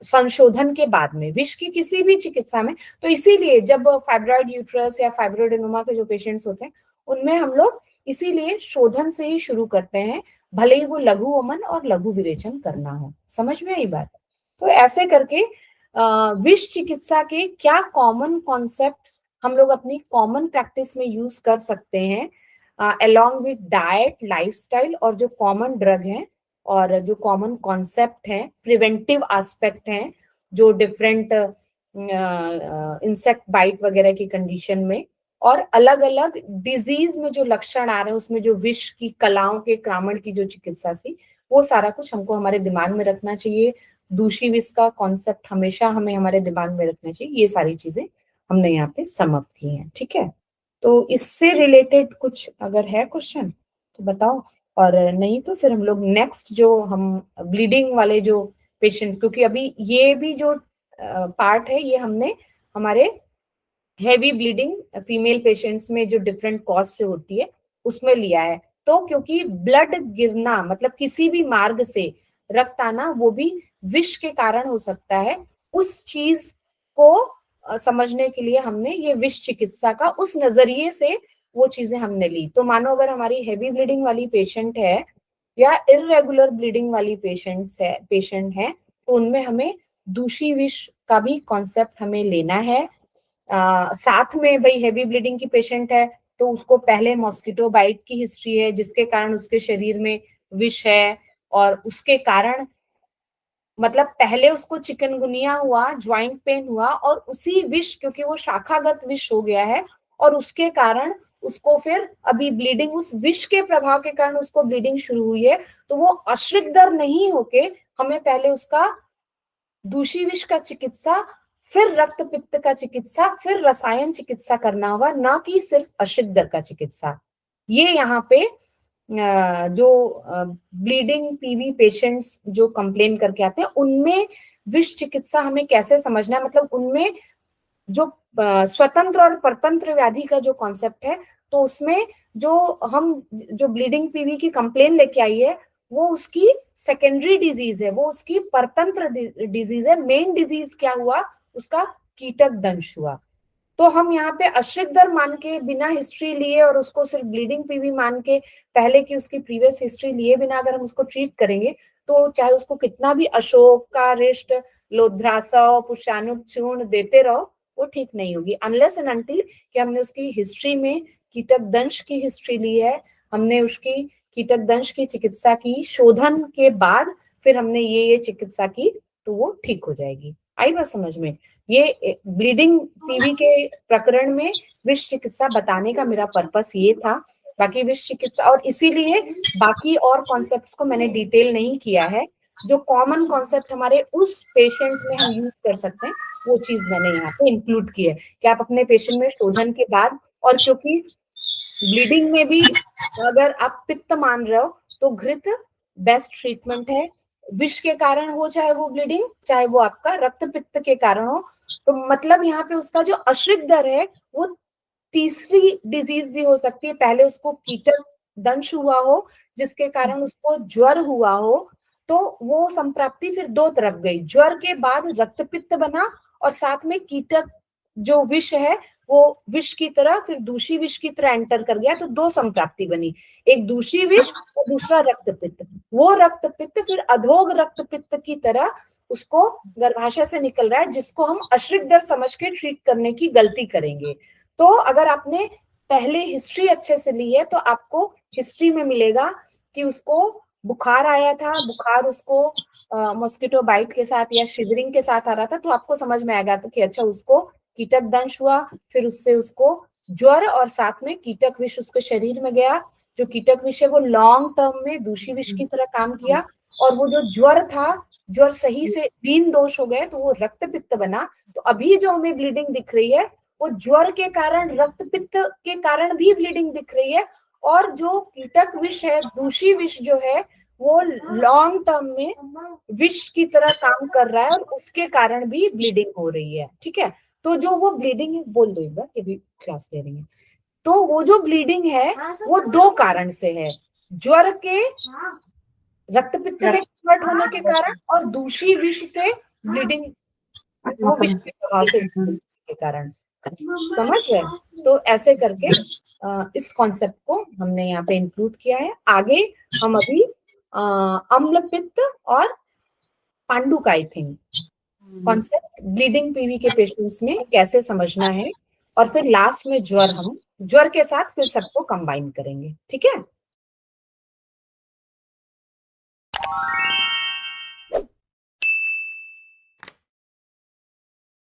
संशोधन के बाद में विष की किसी भी चिकित्सा में। तो इसीलिए जब फाइब्रॉइड यूट्रस या फाइब्रोडेनोमा के जो पेशेंट्स होते हैं उनमें हम लोग इसीलिए शोधन से ही शुरू करते हैं, भले ही वो लघु वमन और लघु विरेचन करना हो। समझ में आई बात? तो ऐसे करके विष चिकित्सा के क्या कॉमन कॉन्सेप्ट हम लोग अपनी कॉमन प्रैक्टिस में यूज कर सकते हैं, अलोंग विद डाइट, लाइफस्टाइल, और जो कॉमन ड्रग हैं और जो कॉमन कॉन्सेप्ट है, प्रिवेंटिव एस्पेक्ट हैं, जो डिफरेंट इंसेक्ट बाइट वगैरह की कंडीशन में, और अलग अलग डिजीज में जो लक्षण आ रहे हैं उसमें जो विष की कलाओं के क्रामण की जो चिकित्सा सी, वो सारा कुछ हमको हमारे दिमाग में रखना चाहिए। दूषी विष का कॉन्सेप्ट हमेशा हमें हमारे दिमाग में रखना चाहिए। ये सारी चीजें हमने यहाँ पे समअप की हैं। ठीक है, तो इससे रिलेटेड कुछ अगर है क्वेश्चन तो बताओ, और नहीं तो फिर हम लोग नेक्स्ट जो हम ब्लीडिंग वाले जो पेशेंट्स, क्योंकि अभी ये भी जो पार्ट है ये हमने हमारे हैवी ब्लीडिंग फीमेल पेशेंट्स में जो डिफरेंट कॉज से होती है उसमें लिया है। तो क्योंकि ब्लड गिरना मतलब किसी भी मार्ग से रक्त आना वो भी विष के कारण हो सकता है, उस चीज को समझने के लिए हमने ये विष चिकित्सा का उस नजरिए से वो चीजें हमने ली। तो मानो अगर हमारी हैवी ब्लीडिंग वाली पेशेंट है या इररेगुलर ब्लीडिंग वाली पेशेंट है तो उनमें हमें दूषी विष का भी कॉन्सेप्ट हमें लेना है। साथ में भाई हैवी ब्लीडिंग की पेशेंट है तो उसको पहले मॉस्किटो बाइट की हिस्ट्री है जिसके कारण उसके शरीर में विष है, और उसके कारण मतलब पहले उसको चिकनगुनिया हुआ, ज्वाइंट पेन हुआ, और उसी विष, क्योंकि वो शाखागत विष हो गया है और उसके कारण उसको फिर अभी ब्लीडिंग, उस विष के प्रभाव के कारण उसको ब्लीडिंग शुरू हुई है। तो वो अश्रिकदर नहीं होके हमें पहले उसका दूषी विष का चिकित्सा, फिर रक्त पित्त का चिकित्सा, फिर रसायन चिकित्सा करना होगा, ना कि सिर्फ अश्रिकदर का चिकित्सा। ये यहाँ पे जो ब्लीडिंग पीवी पेशेंट्स जो कंप्लेन करके आते हैं उनमें विष चिकित्सा हमें कैसे समझना है, मतलब उनमें जो स्वतंत्र और परतंत्र व्याधि का जो कॉन्सेप्ट है, तो उसमें जो हम जो ब्लीडिंग पीवी की कंप्लेन लेके आई है वो उसकी सेकेंडरी डिजीज है, वो उसकी परतंत्र डिजीज है। मेन डिजीज क्या हुआ, उसका कीटक दंश हुआ। तो हम यहाँ पे अश्रित दर मान के बिना हिस्ट्री लिए और उसको सिर्फ ब्लीडिंग पीवी मान के पहले की उसकी प्रीवियस हिस्ट्री लिए बिना अगर हम उसको ट्रीट करेंगे तो चाहे उसको कितना भी अशोक का रिष्ट, लोध्रासव, पुष्यानुक चूर्ण देते रहो वो ठीक नहीं होगी, अनलेस एंड अनटिल कि हमने उसकी हिस्ट्री में कीटक दंश की हिस्ट्री ली है, हमने उसकी कीटक दंश की चिकित्सा की, शोधन के बाद फिर हमने ये चिकित्सा की, तो वो ठीक हो जाएगी। आई बात समझ में? ये ब्लीडिंग पीवी के प्रकरण में विष चिकित्सा बताने का मेरा पर्पस ये था। बाकी विष चिकित्सा, और इसीलिए बाकी और कॉन्सेप्ट्स को मैंने डिटेल नहीं किया है, जो कॉमन कॉन्सेप्ट हमारे उस पेशेंट में हम यूज कर सकते हैं वो चीज मैंने यहाँ पे इंक्लूड की है कि आप अपने पेशेंट में शोधन के बाद, और क्योंकि ब्लीडिंग में भी अगर आप पित्त मान रहे हो तो घृत बेस्ट ट्रीटमेंट है, विष के कारण हो चाहे वो ब्लीडिंग, चाहे वो आपका रक्त पित्त के कारण हो। तो मतलब यहाँ पे उसका जो अश्रिक दर है वो तीसरी डिजीज भी हो सकती है, पहले उसको कीटक दंश हुआ हो जिसके कारण उसको ज्वर हुआ हो, तो वो संप्राप्ति फिर दो तरफ गई, ज्वर के बाद रक्तपित्त बना और साथ में कीटक जो विष है वो विष की तरह फिर दूषी विष की तरह एंटर कर गया, तो दो संप्राप्ति बनी, एक दूषी विष और दूसरा रक्त पित्त। वो रक्त पित्त फिर अधोग रक्त पित्त की तरह उसको गर्भाशय से निकल रहा है, जिसको हम अश्रिक समझ के ट्रीट करने की गलती करेंगे। तो अगर आपने पहले हिस्ट्री अच्छे से ली है तो आपको हिस्ट्री में मिलेगा कि उसको बुखार आया था, बुखार उसको मॉस्किटो बाइट के साथ या शिवरिंग के साथ आ रहा था, तो आपको समझ में आएगा कि अच्छा उसको कीटक दंश हुआ, फिर उससे उसको ज्वर और साथ में कीटक विष उसके शरीर में गया। जो कीटक विष है वो लॉन्ग टर्म में दूषी विष की तरह काम किया, और वो जो ज्वर था, ज्वर सही से दीन दोष हो गए तो वो रक्त पित्त बना। तो अभी जो हमें ब्लीडिंग दिख रही है वो ज्वर के कारण, रक्त पित्त के कारण भी ब्लीडिंग दिख रही है, और जो कीटक विष है, दूषी विष जो है वो लॉन्ग टर्म में विष की तरह काम कर रहा है और उसके कारण भी ब्लीडिंग हो रही है। ठीक है, तो जो वो ब्लीडिंग है, बोल दो एक बार, ये भी क्लास ले रही है, तो वो जो ब्लीडिंग है वो दो कारण से है, ज्वर के रक्त पित्त में कन्वर्ट होने के कारण और दूषी विष से ब्लीडिंग, वो विष के प्रभाव से के कारण। समझ रहे? तो ऐसे करके इस कॉन्सेप्ट को हमने यहाँ पे इंक्लूड किया है। आगे हम अभी अम्ल पित्त और पांडु का I think concept bleeding PV के पेशेंट्स में कैसे समझना है, और फिर लास्ट में ज्वर, हम ज्वर के साथ फिर सबको कंबाइन करेंगे। ठीक है।